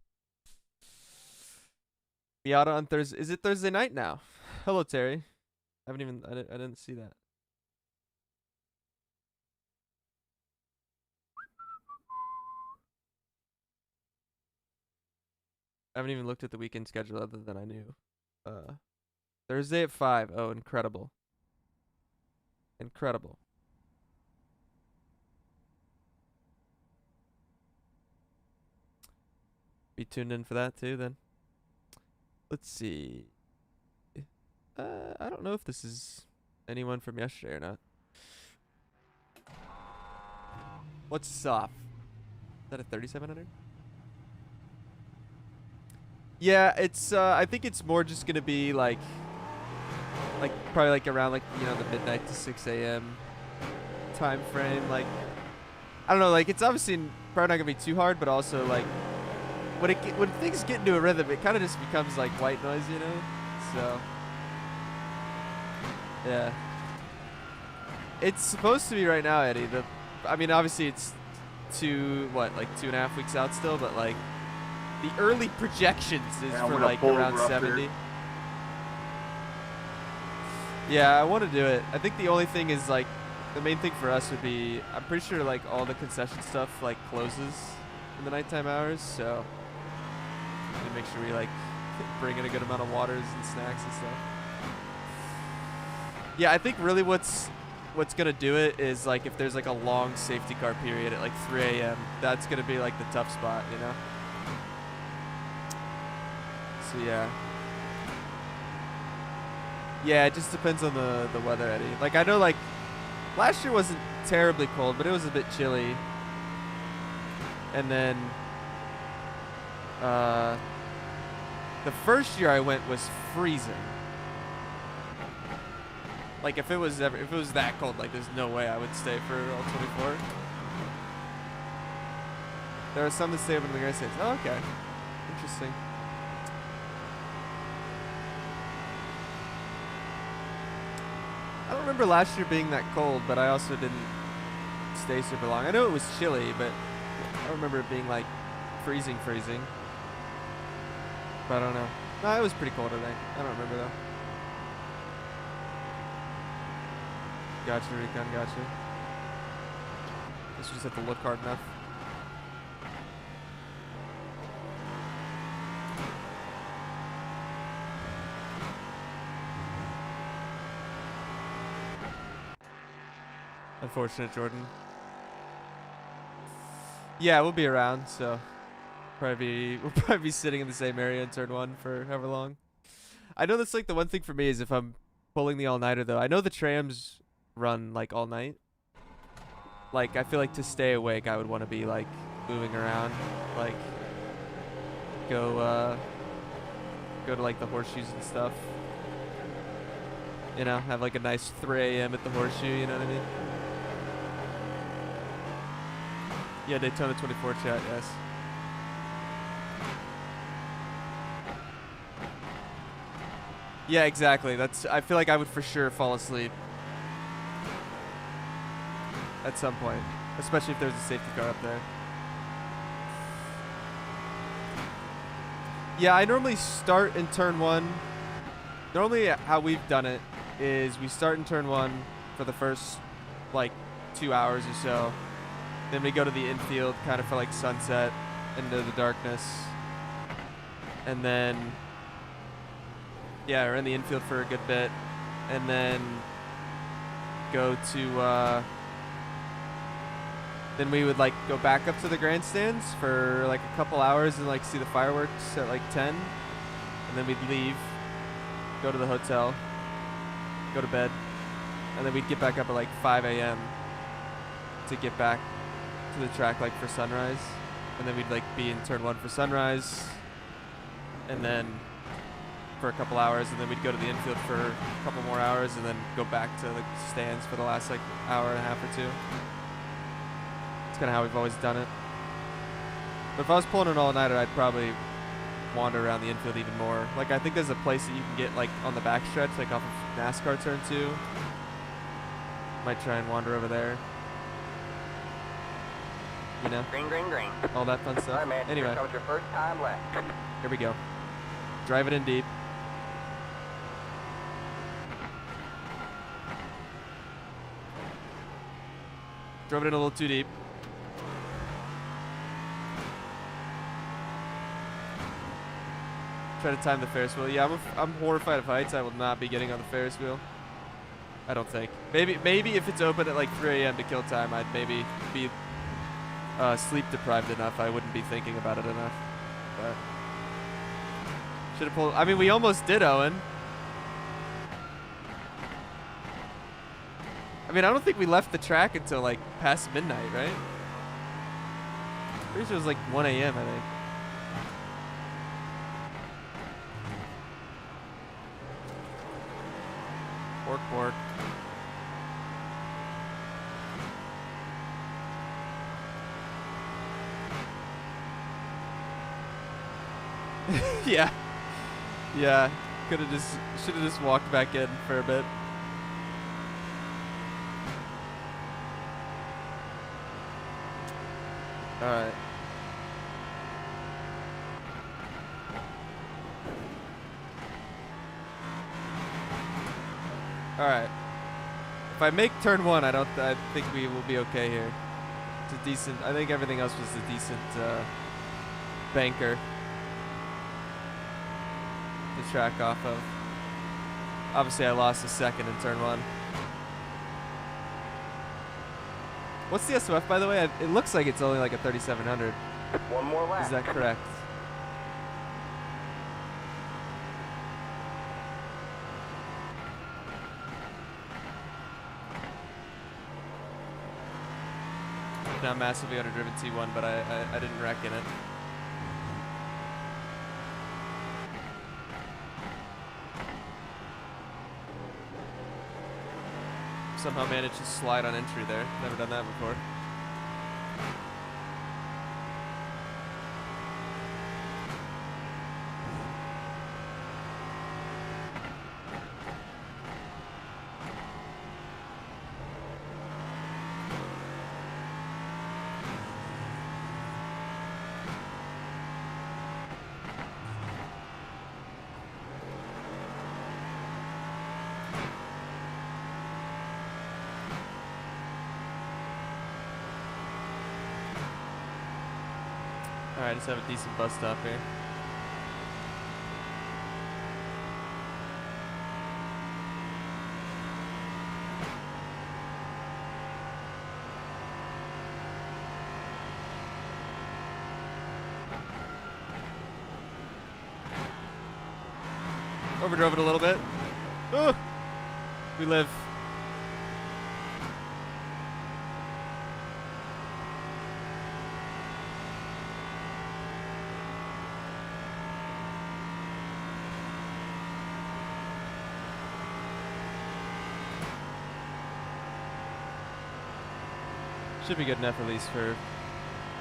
Miata on Thursday. Is it Thursday night now? Hello, Terry. I didn't see that. I haven't even looked at the weekend schedule other than I knew. Thursday at 5. Oh, incredible. Incredible. Be tuned in for that too then. Let's see. I don't know if this is anyone from yesterday or not. What's up? Is that a 3700? Yeah, it's I think it's more just gonna be like probably like around like, you know, the midnight to 6 a.m. time frame. Like, I don't know, like it's obviously probably not gonna be too hard, but also like when things get into a rhythm, it kind of just becomes like white noise, you know. So yeah, it's supposed to be right now, Eddie. I mean, obviously it's like 2.5 weeks out still, but like the early projections is for like around 70. Yeah, I want to do it. I think the only thing is like the main thing for us would be, I'm pretty sure like all the concession stuff like closes in the nighttime hours, so we need to make sure we like bring in a good amount of waters and snacks and stuff. Yeah, I think really what's gonna do it is like if there's like a long safety car period at like 3 a.m. that's gonna be like the tough spot, you know. So yeah. Yeah, it just depends on the weather, Eddie. Like I know like last year wasn't terribly cold, but it was a bit chilly. And then the first year I went was freezing. Like if it was that cold, like there's no way I would stay for all 24. There are some that stay up in the Great States. Oh, okay. Interesting. I don't remember last year being that cold, but I also didn't stay super long. I know it was chilly, but I don't remember it being like freezing. But I don't know. No, it was pretty cold today. I don't remember though. Gotcha, Recon, gotcha. Guess we just have to look hard enough. Unfortunate, Jordan. Yeah, we'll be around, so we'll probably be sitting in the same area in turn 1 for however long. I know that's like the one thing for me is if I'm pulling the all-nighter though. I know the trams run like all night. Like I feel like to stay awake I would want to be like moving around, like go to like the horseshoes and stuff. You know, have like a nice 3 a.m. at the horseshoe, you know what I mean? Yeah, Daytona 24 chat, yes. Yeah, exactly. I feel like I would for sure fall asleep at some point, especially if there's a safety car up there. Yeah, I normally start in turn 1. Normally how we've done it is we start in turn 1 for the first like 2 hours or so. Then we go to the infield kind of for like sunset into the darkness. And then, yeah, we're in the infield for a good bit. And then go to, then we would like go back up to the grandstands for like a couple hours and like see the fireworks at like 10. And then we'd leave, go to the hotel, go to bed. And then we'd get back up at like 5 a.m. to get back to the track like for sunrise. And then we'd like be in turn 1 for sunrise. And then for a couple hours, and then we'd go to the infield for a couple more hours and then go back to the stands for the last like hour and a half or 2. It's kind of how we've always done it. But if I was pulling an all-nighter, I'd probably wander around the infield even more. Like I think there's a place that you can get like on the backstretch, like off of Nascar turn 2. Might try and wander over there. You know? Green, green, green. All that fun stuff. All right, man. Anyway. Here comes your first time left. Here we go. Drive it in deep. Drove it in a little too deep. Try to time the Ferris wheel. Yeah, I'm horrified of heights. I will not be getting on the Ferris wheel. I don't think. Maybe if it's open at like 3 a.m. to kill time, I'd maybe be sleep deprived enough. I wouldn't be thinking about it enough. But should have pulled. I mean, we almost did, Owen. I mean, I don't think we left the track until like past midnight, right? Pretty sure it was like 1 a.m. I think. Bork, bork. Yeah. Yeah. Should have just walked back in for a bit. Alright. Alright. If I make turn 1, I think we will be okay here. It's a decent, I think everything else was a decent banker to track off of. Obviously I lost a second in turn 1. What's the SOF, by the way? It looks like it's only like a 3700. One more lap. Is that correct? Not massively underdriven T1, but I didn't wreck in it. Somehow managed to slide on entry there. Never done that before. Alright, just have a decent bus stop here. Overdrove it a little bit. Ooh! We live. Should be good enough, at least for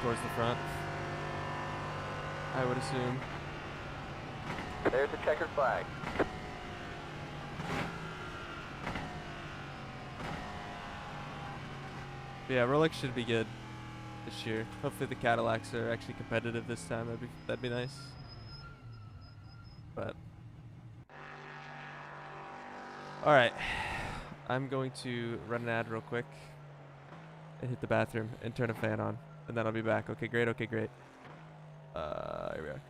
towards the front, I would assume. There's a checkered flag. But yeah, Rolex should be good this year. Hopefully the Cadillacs are actually competitive this time. That'd be nice. But all right, I'm going to run an ad real quick and hit the bathroom and turn a fan on, and then I'll be back. Okay, great. Okay, great. Here we are.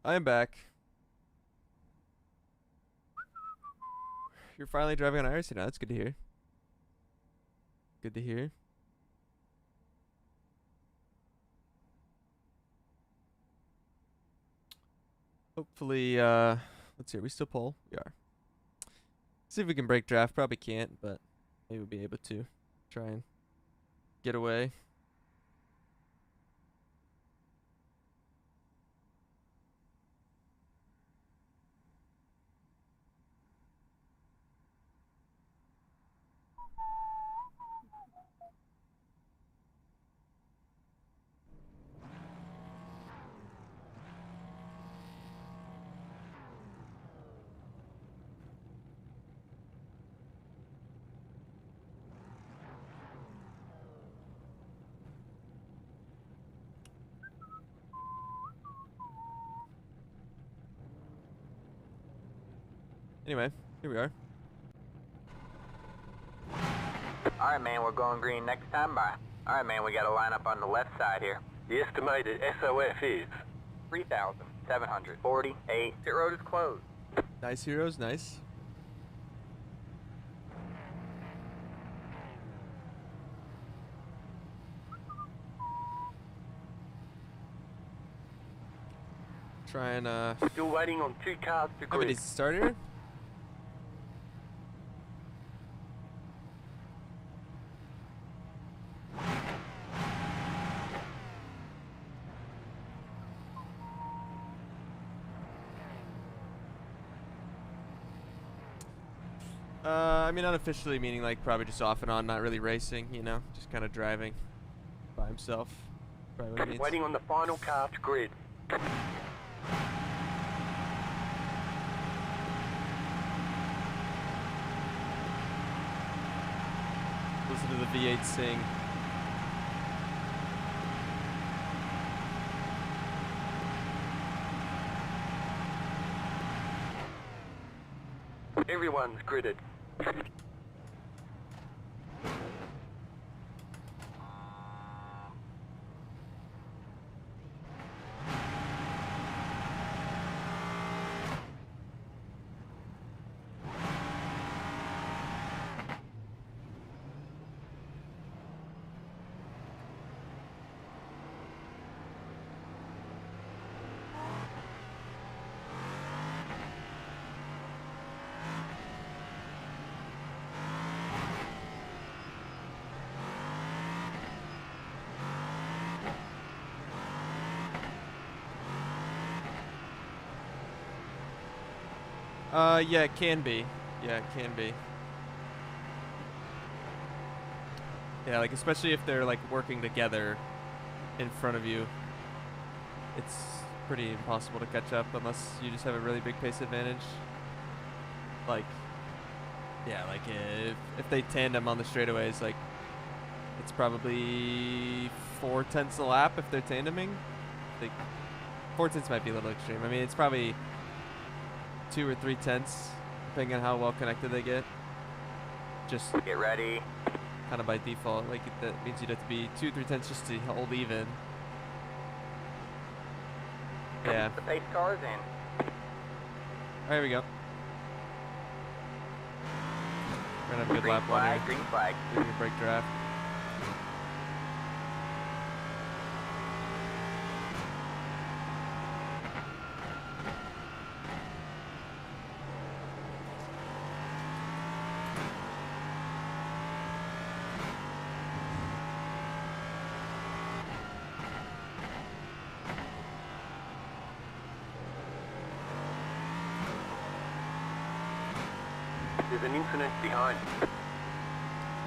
I am back. You're finally driving on IRC now. That's good to hear. Good to hear. Hopefully, let's see. Are we still pole? We are. See if we can break draft. Probably can't, but maybe we'll be able to try and get away. Anyway, here we are. Alright, man, we're going green next time by. Alright, man, we got a line up on the left side here. The estimated SOF is 3,748. Pit road is closed. Nice, heroes. Nice. Try and Still waiting on 2 cars to have a grid. decent start here. I mean, unofficially meaning like probably just off and on, not really racing, you know, just kind of driving by himself. Probably what it means. Waiting on the final car to grid. Listen to the V8 sing. Everyone's gridded. Yeah, it can be. Yeah, it can be. Yeah, like especially if they're like working together in front of you, it's pretty impossible to catch up unless you just have a really big pace advantage. Like, yeah, like if they tandem on the straightaways, like it's probably 4/10 a lap if they're tandeming. Like 4/10 might be a little extreme. I mean, it's probably 2 or 3/10, depending on how well connected they get. Just Get ready. kind of by default, like that means you'd have to be 2 or 3/10 just to hold even. Yeah. The pace car's in. Here we go. We're gonna have a good Green lap flag, one green flag. here. Give me a brake draft. There's an infinite behind.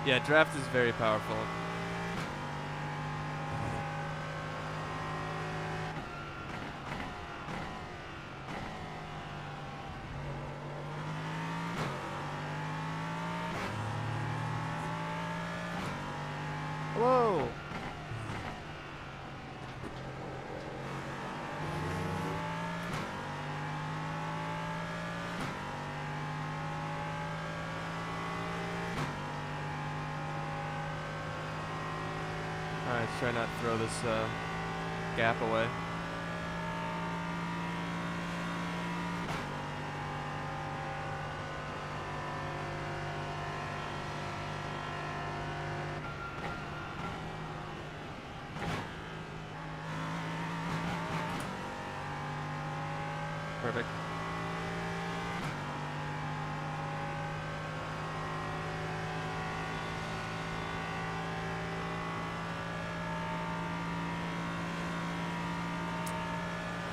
Yeah, draft is very powerful. Whoa! Alright, let's try not to throw this gap away. Perfect.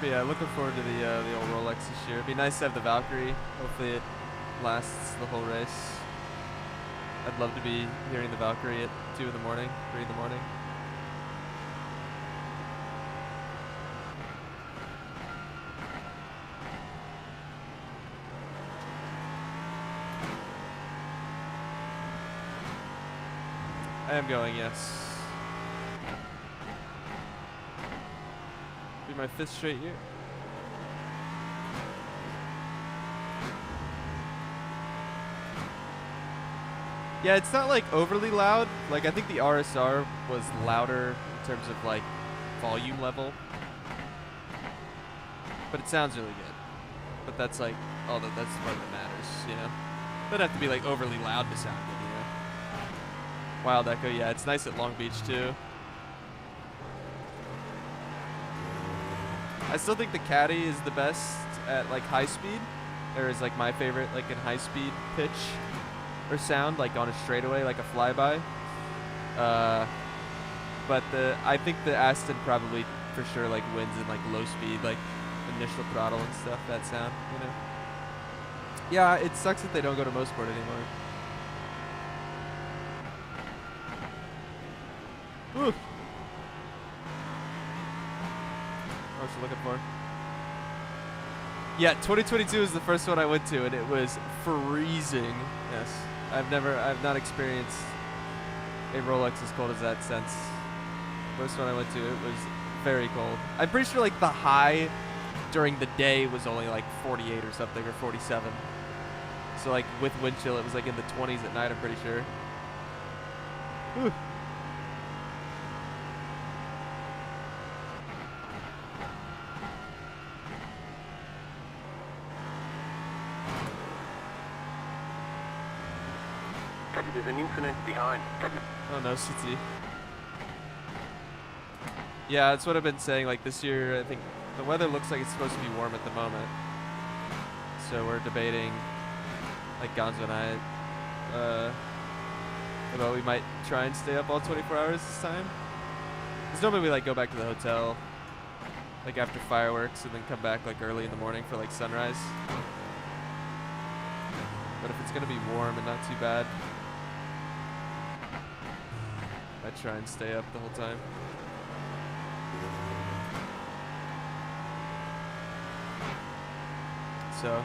But yeah, looking forward to the old Rolex this year. It'd be nice to have the Valkyrie. Hopefully it lasts the whole race. I'd love to be hearing the Valkyrie at 2 in the morning, 3 in the morning. I am going, yes. Be my 5th straight year. Yeah, it's not like overly loud. Like I think the RSR was louder in terms of like volume level. But it sounds really good. But that's like all that's the part that matters, you know. Doesn't have to be like overly loud to sound good, you know. Wild Echo, yeah, it's nice at Long Beach too. I still think the Caddy is the best at like high speed. Or is like my favorite like in high speed pitch or sound, like on a straightaway, like a flyby. But I think the Aston probably for sure like wins in like low speed, like initial throttle and stuff, that sound, you know. Yeah, it sucks that they don't go to Mosport anymore. Woo! What was you looking for? Yeah, 2022 is the first one I went to, and it was freezing. Yes, I've not experienced a Rolex as cold as that since first one I went to. It was very cold. I'm pretty sure like the high during the day was only like 48 or something, or 47. So like with wind chill, it was like in the 20s at night, I'm pretty sure. Whew. There's an incident behind. Oh no, CT. Yeah, that's what I've been saying. Like this year, I think the weather looks like it's supposed to be warm at the moment. So we're debating, like Gonzo and I, about we might try and stay up all 24 hours this time. Because normally we like go back to the hotel, like after fireworks, and then come back like early in the morning for like sunrise. But if it's gonna be warm and not too bad, I try and stay up the whole time. So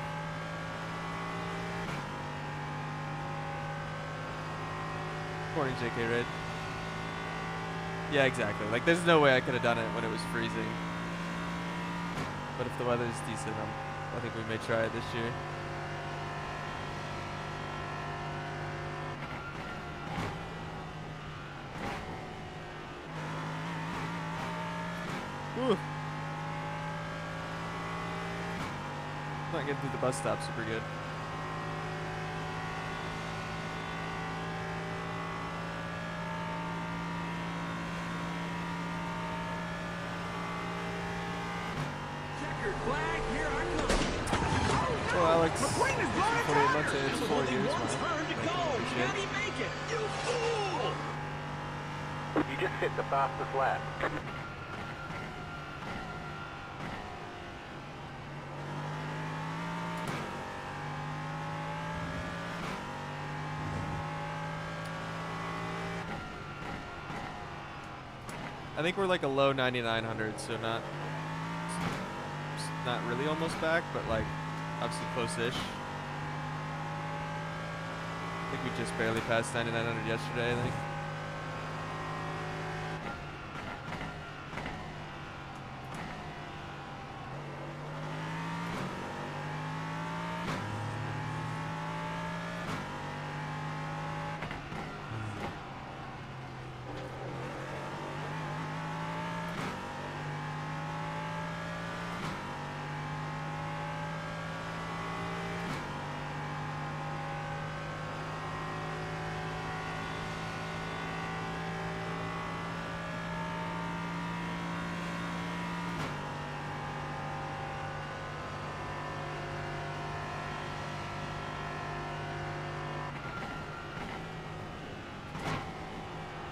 morning, JK Raid. Yeah, exactly. Like, there's no way I could have done it when it was freezing. But if the weather's decent, I think we may try it this year. Whew. Not getting through the bus stop super good. Checkered flag, here I come. Well, Alex, McQueen is blowing it 48 down. months in, it's 4 There's only years, one man. turn to Thank you, go. appreciate Can it. he make it? You fool! You just hit the fastest lap. I think we're like a low 9,900, so not really almost back, but like obviously close-ish. I think we just barely passed 9,900 yesterday, I think.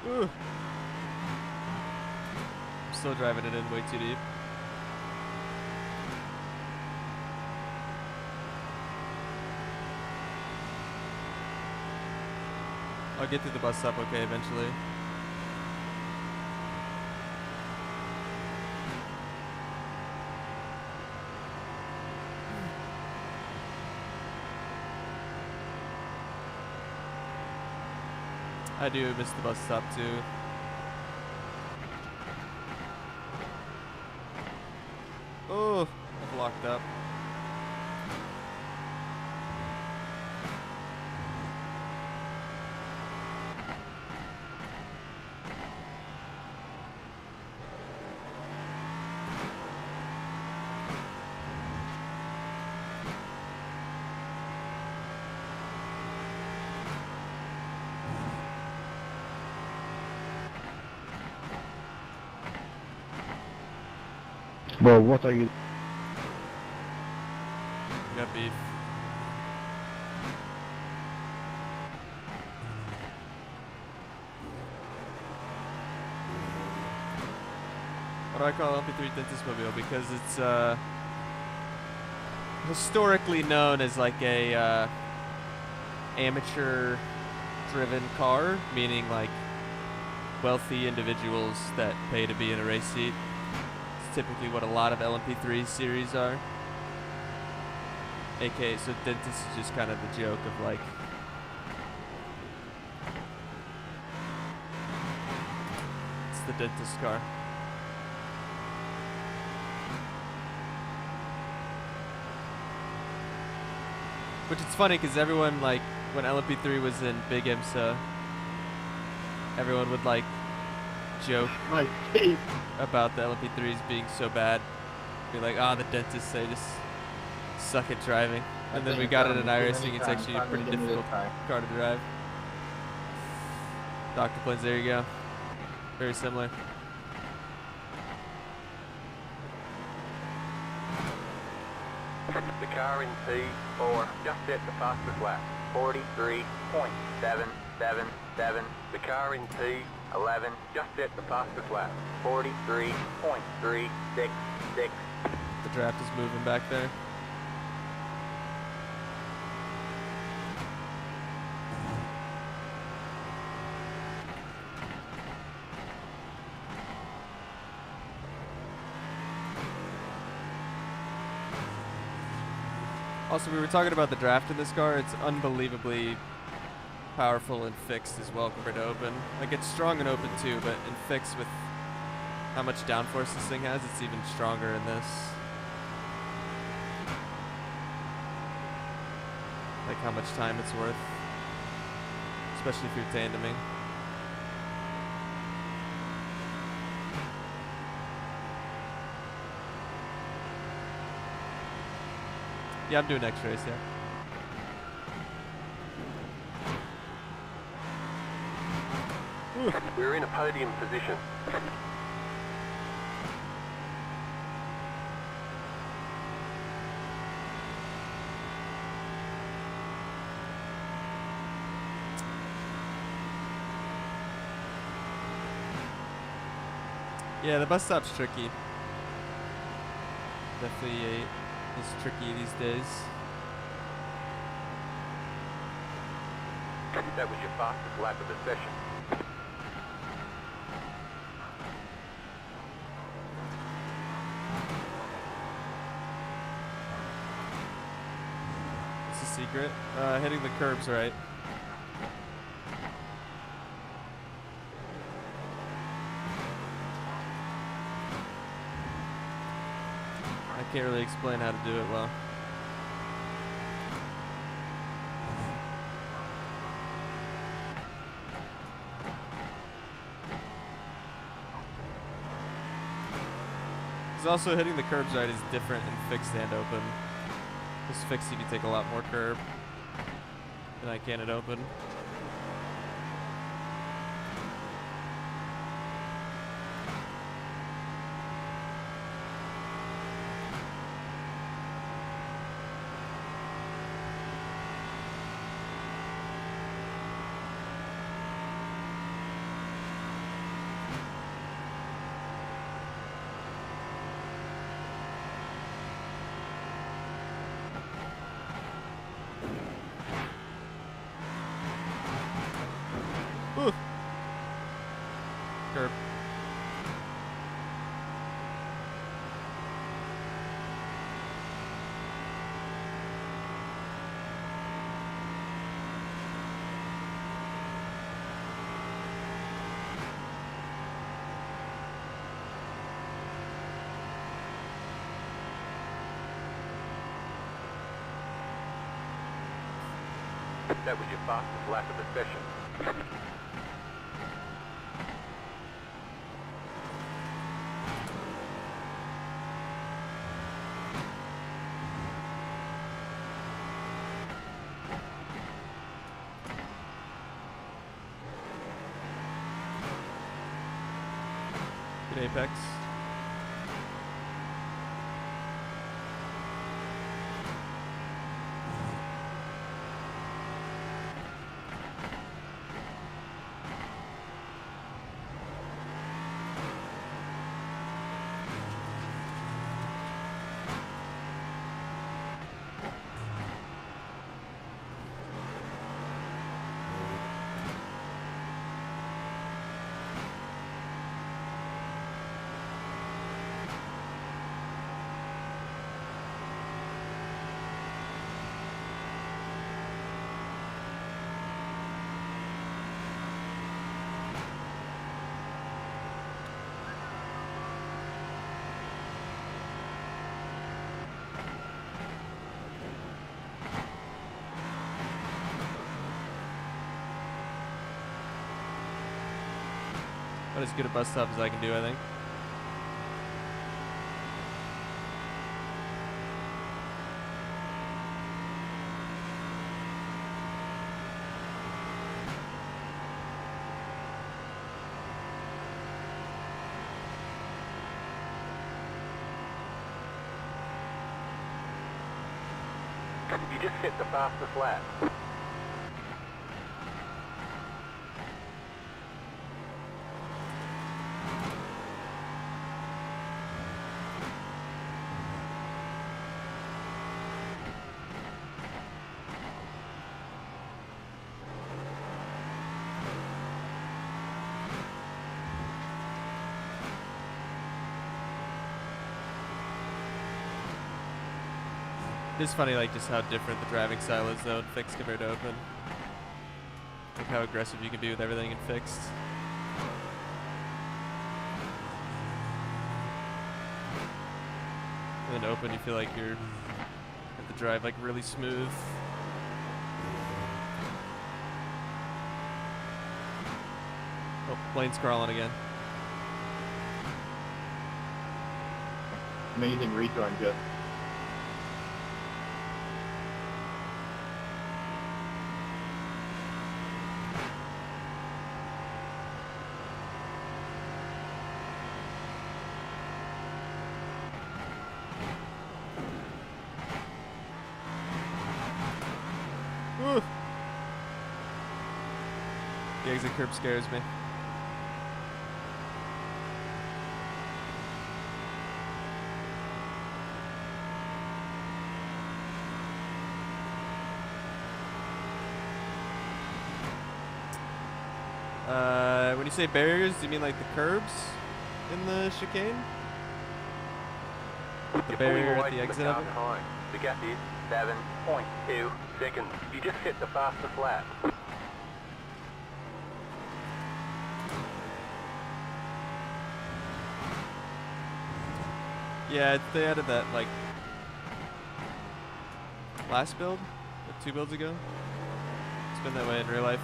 Ooh. I'm still driving it in way too deep. I'll get through the bus stop okay eventually. I do miss the bus stop too. Oh, I've locked up. Bro, what are you? We got beef. What do I call LP3 dentistmobile? Because it's historically known as like a amateur-driven car, meaning like wealthy individuals that pay to be in a race seat. Typically what a lot of LMP3 series are. AKA, so dentist is just kind of the joke of like the dentist car. Which it's funny because everyone, like, when LMP3 was in Big IMSA, everyone would, like, joke My teeth. about the LMP3s being so bad. Be like, ah, the dentists, they just suck at driving. And then we got it in iRacing, it's actually a pretty difficult car to drive. Dr. Plains, there you go. Very similar. The car in P4 just hit the fastest lap, 43.777. The car in P11 just hit the fastest lap, 43.366. The draft is moving back there. Also, we were talking about the draft in this car. It's unbelievably powerful and fixed as well compared to open. Like, it's strong and open too, but in fixed with how much downforce this thing has, it's even stronger in this. Like how much time it's worth, especially if you're tandeming. Yeah, I'm doing next race, yeah. We're in a podium position. Yeah, the bus stop's tricky. Definitely is tricky these days. That was your fastest lap of the session. It's a secret. Hitting the curbs right. I can't really explain how to do it well. Because also hitting the curbs right is different in fixed and open. Because fixed you can take a lot more curb than I can at open. Oof. Curb. That was your fastest lap of the session. Good apex. About as good a bus stop as I can do, I think. You just hit the fastest lap. It is funny, like, just how different the driving style is, though, in fixed compared to open. Like, how aggressive you can be with everything in fixed. And then open, you feel like you're at the drive, like, really smooth. Oh, plane's crawling again. Amazing return, Jeff. Woo. The exit curb scares me. When you say barriers, do you mean like the curbs in the chicane? The barrier at the exit of it? The gap is 7.2 seconds. You just hit the fastest lap. Yeah, they added that like last build, like 2 builds ago. It's been that way in real life.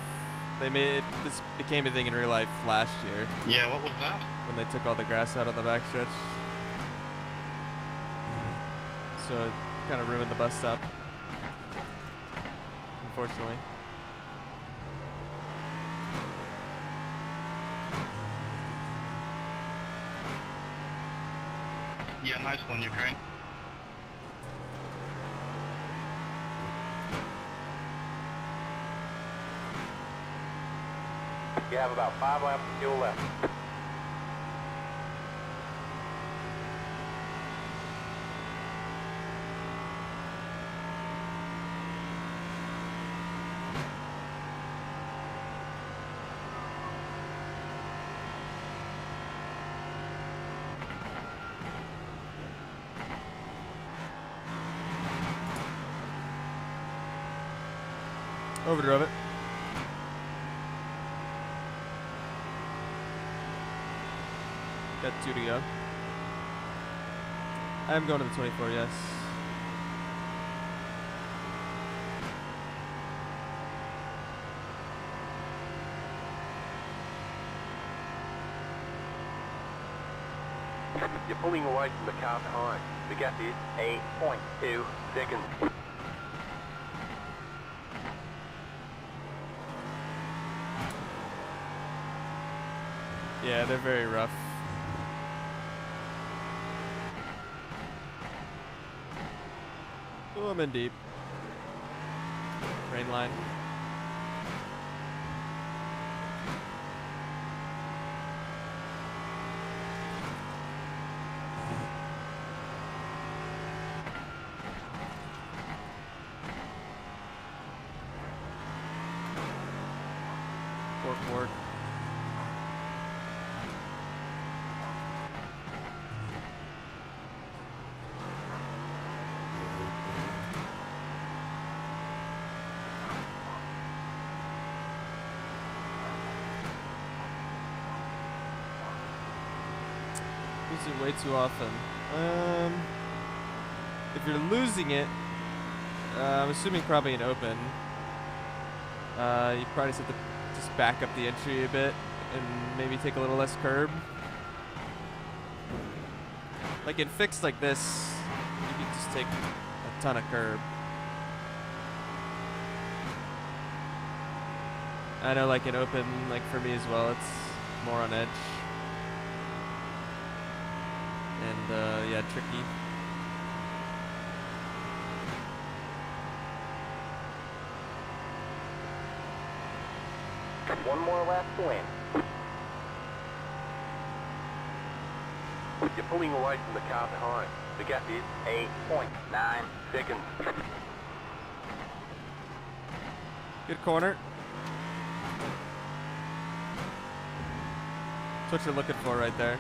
They made this became a thing in real life last year Yeah, what was that? when they took all the grass out on the backstretch. So it kind of ruined the bus stop, unfortunately. Yeah, nice one, Ukraine. You have about 5 laps of fuel left. Overdrove it. Got 2 to go. I am going to the 24, yes. You're pulling away from the car behind. The gap is 8.2 seconds. Yeah, they're very rough. Oh, I'm in deep. Rain line. Fork. Use it way too often. If you're losing it, I'm assuming probably an open. You probably just have to just back up the entry a bit, and maybe take a little less curb. Like in fixed like this, you can just take a ton of curb. I know like in open, like for me as well, it's more on edge. And yeah, tricky. One more lap to win. You're pulling away from the car behind. The gap is 8.9 seconds. Good corner. That's what you're looking for right there.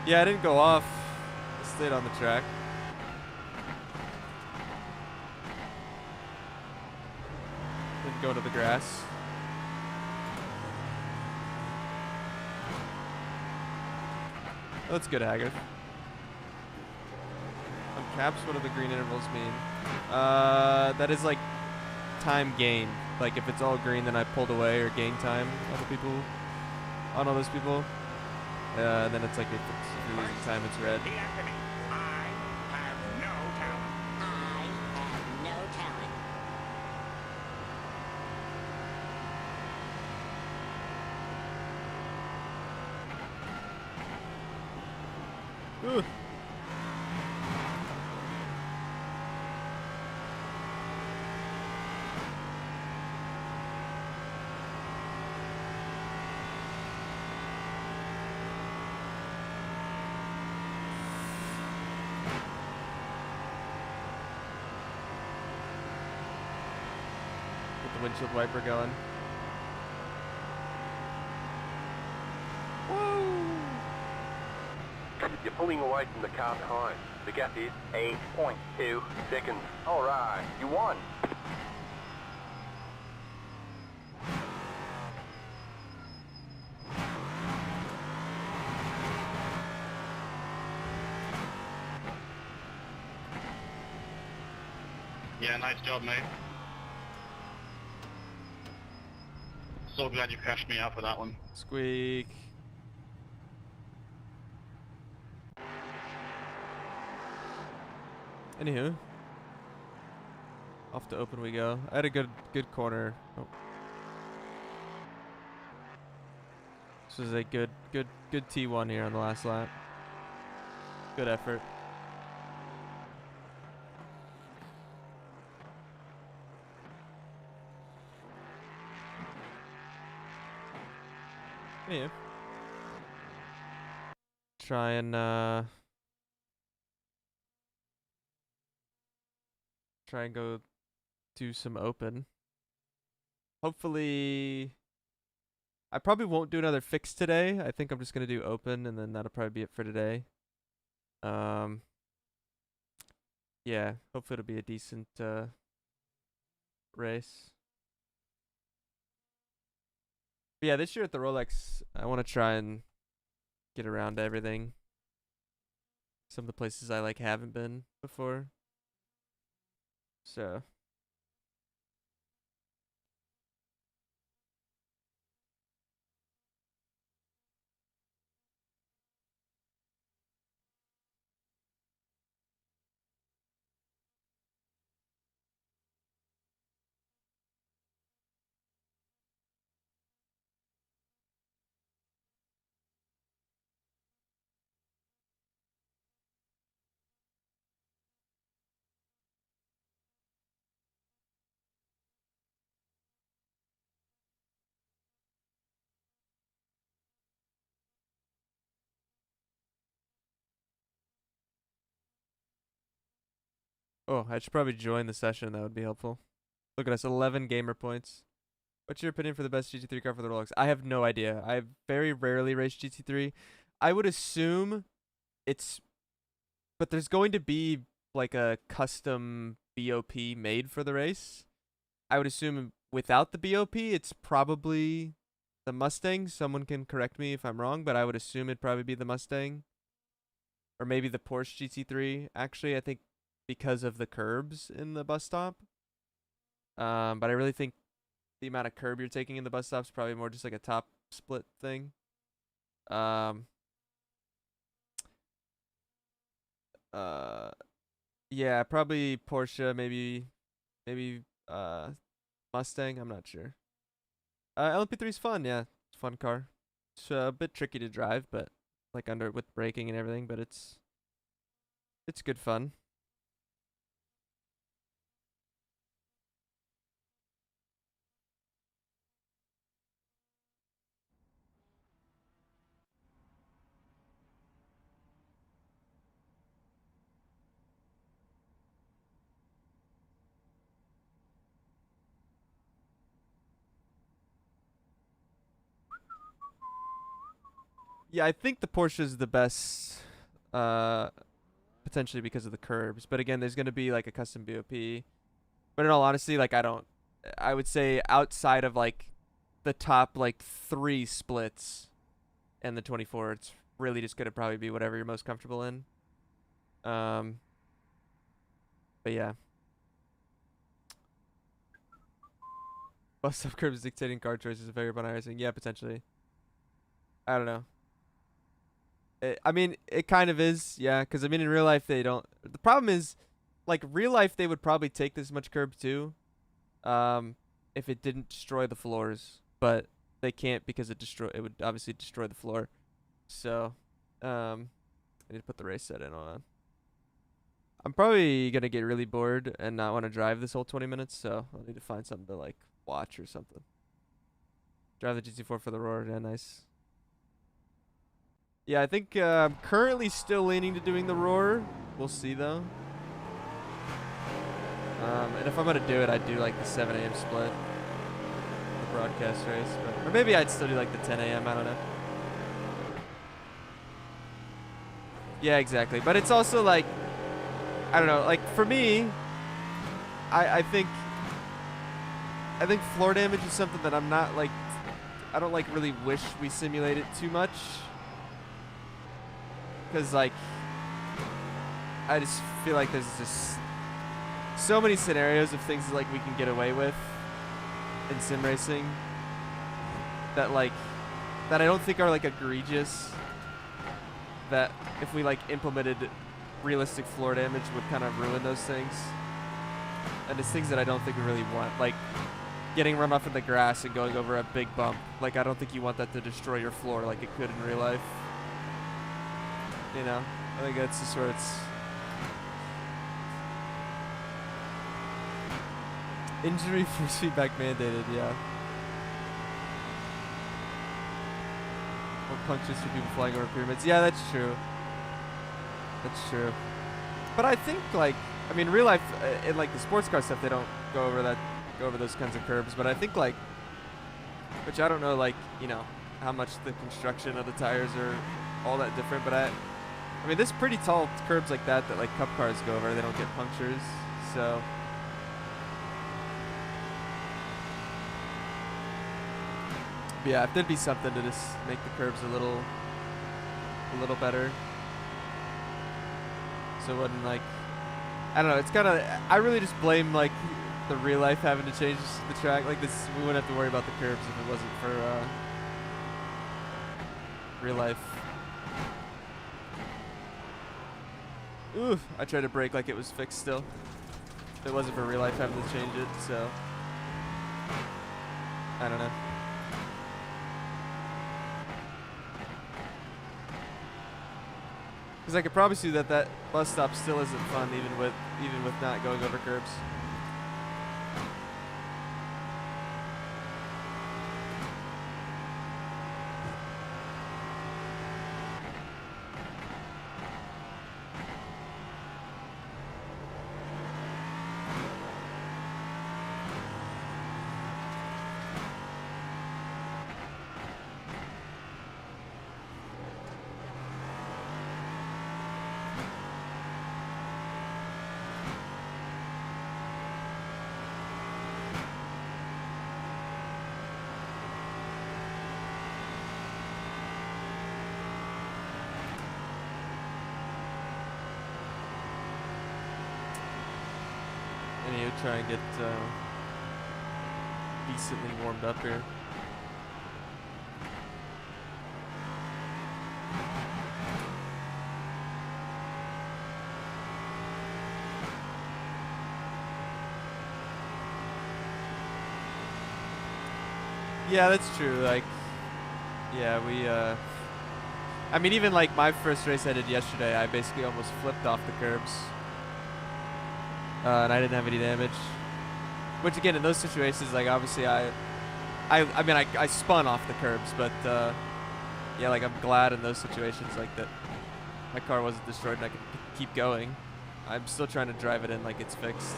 Yeah, I didn't go off. I stayed on the track. Didn't go to the grass. Oh, that's good, Haggard. On caps, what do the green intervals mean? That is like time gained. Like if it's all green, then I pulled away or gained time on the people, on all those people. And then it's like if you're losing time, it's red. Repeat after me. I have no talent. I have no talent. Ooh. Get the windshield wiper going. You're pulling away from the car behind. The gap is 8.2 seconds. All right, you won. Yeah, nice job, mate. So glad you crashed me out for that one. Squeak. Anywho, off to open we go. I had a good corner. Oh. This was a good T1 here on the last lap. Good effort. Yeah. Try and go do some open. Hopefully, I probably won't do another fix today. I think I'm just gonna do open, and then that'll probably be it for today. Yeah, hopefully it'll be a decent race. But yeah, this year at the Rolex, I want to try and get around to everything. Some of the places I like haven't been before. So. Oh, I should probably join the session. That would be helpful. Look at us, 11 gamer points. What's your opinion for the best GT3 car for the Rolex? I have no idea. I very rarely race GT3. I would assume it's... But there's going to be like a custom BOP made for the race. I would assume without the BOP, it's probably the Mustang. Someone can correct me if I'm wrong, but I would assume it'd probably be the Mustang. Or maybe the Porsche GT3. Actually, I think because of the curbs in the bus stop. But I really think the amount of curb you're taking in the bus stop is probably more just like a top split thing. Yeah, probably Porsche, maybe Mustang, I'm not sure. LMP3 is fun, yeah. It's a fun car. It's a bit tricky to drive, but like with braking and everything, but it's good fun. Yeah, I think the Porsche is the best, potentially because of the curbs. But again, there's gonna be like a custom BOP. But in all honesty, like I would say outside of like the top like 3 splits and the 24, it's really just gonna probably be whatever you're most comfortable in. But yeah. Bus stop curbs dictating car choices of variable racing. Yeah, potentially. I don't know. I mean, it kind of is, yeah. Because I mean, in real life, they don't. The problem is, like real life, they would probably take this much curb too, if it didn't destroy the floors. But they can't because it would obviously destroy the floor. So, I need to put the race set in on. I'm probably gonna get really bored and not want to drive this whole 20 minutes. So I'll need to find something to like watch or something. Drive the GT4 for the roar. Yeah, nice. Yeah, I think I'm currently still leaning to doing the roar. We'll see though. And if I'm gonna do it, I'd do like the 7 a.m. split, the broadcast race, or maybe I'd still do like the 10 a.m. I don't know. Yeah, exactly. But it's also like, I don't know. Like for me, I think floor damage is something that I'm not like. I don't like really wish we simulated too much. Because, like, I just feel like there's just so many scenarios of things like we can get away with in sim racing that, like, that I don't think are, like, egregious. That if we, like, implemented realistic floor damage would kind of ruin those things. And it's things that I don't think we really want. Like, getting run off in the grass and going over a big bump. Like, I don't think you want that to destroy your floor like it could in real life. You know, I think that's just where it's injury force feedback mandated, yeah. Or punctures for people flying over pyramids. Yeah, that's true. That's true. But I think like, I mean, real life in like the sports car stuff, they don't go over those kinds of curbs. But I think like, which I don't know, like, you know, how much the construction of the tires are all that different, but I mean, there's pretty tall curbs like that like cup cars go over. They don't get punctures, so. But yeah, if there'd be something to just make the curbs a little better, so it wouldn't like, I don't know. It's kind of, I really just blame like the real life having to change the track. Like this, we wouldn't have to worry about the curbs if it wasn't for real life. Oof, I tried to brake like it was fixed still. It wasn't for real life having to change it, so I don't know. Because I could promise you that that bus stop still isn't fun, even with not going over curbs. you. Try and get decently warmed up here. Yeah, that's true. Like, yeah, we, I mean, even like my first race I did yesterday, I basically almost flipped off the curbs. And I didn't have any damage. Which again, in those situations, like obviously I mean, I spun off the curbs, but yeah, like I'm glad in those situations like that my car wasn't destroyed and I could keep going. I'm still trying to drive it in like it's fixed.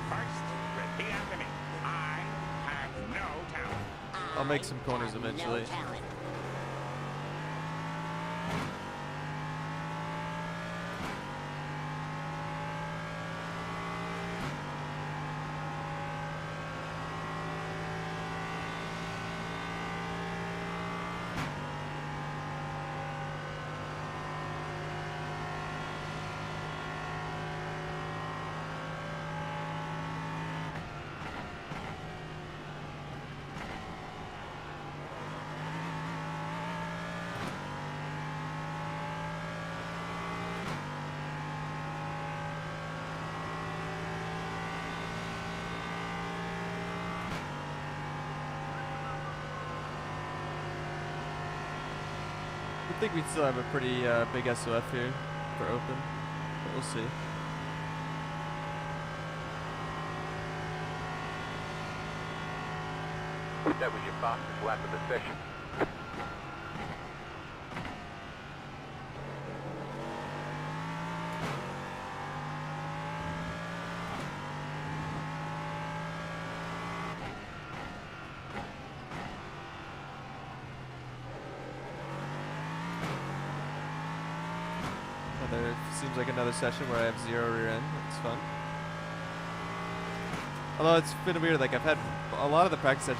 First, repeat after me. I have no talent. I'll make some corners have eventually. No talent. I think we still have a pretty big SOF here for open, but we'll see. That was your fastest lap of the session. There seems like another session where I have 0 rear end. That's fun. Although it's been weird, like I've had a lot of the practice sessions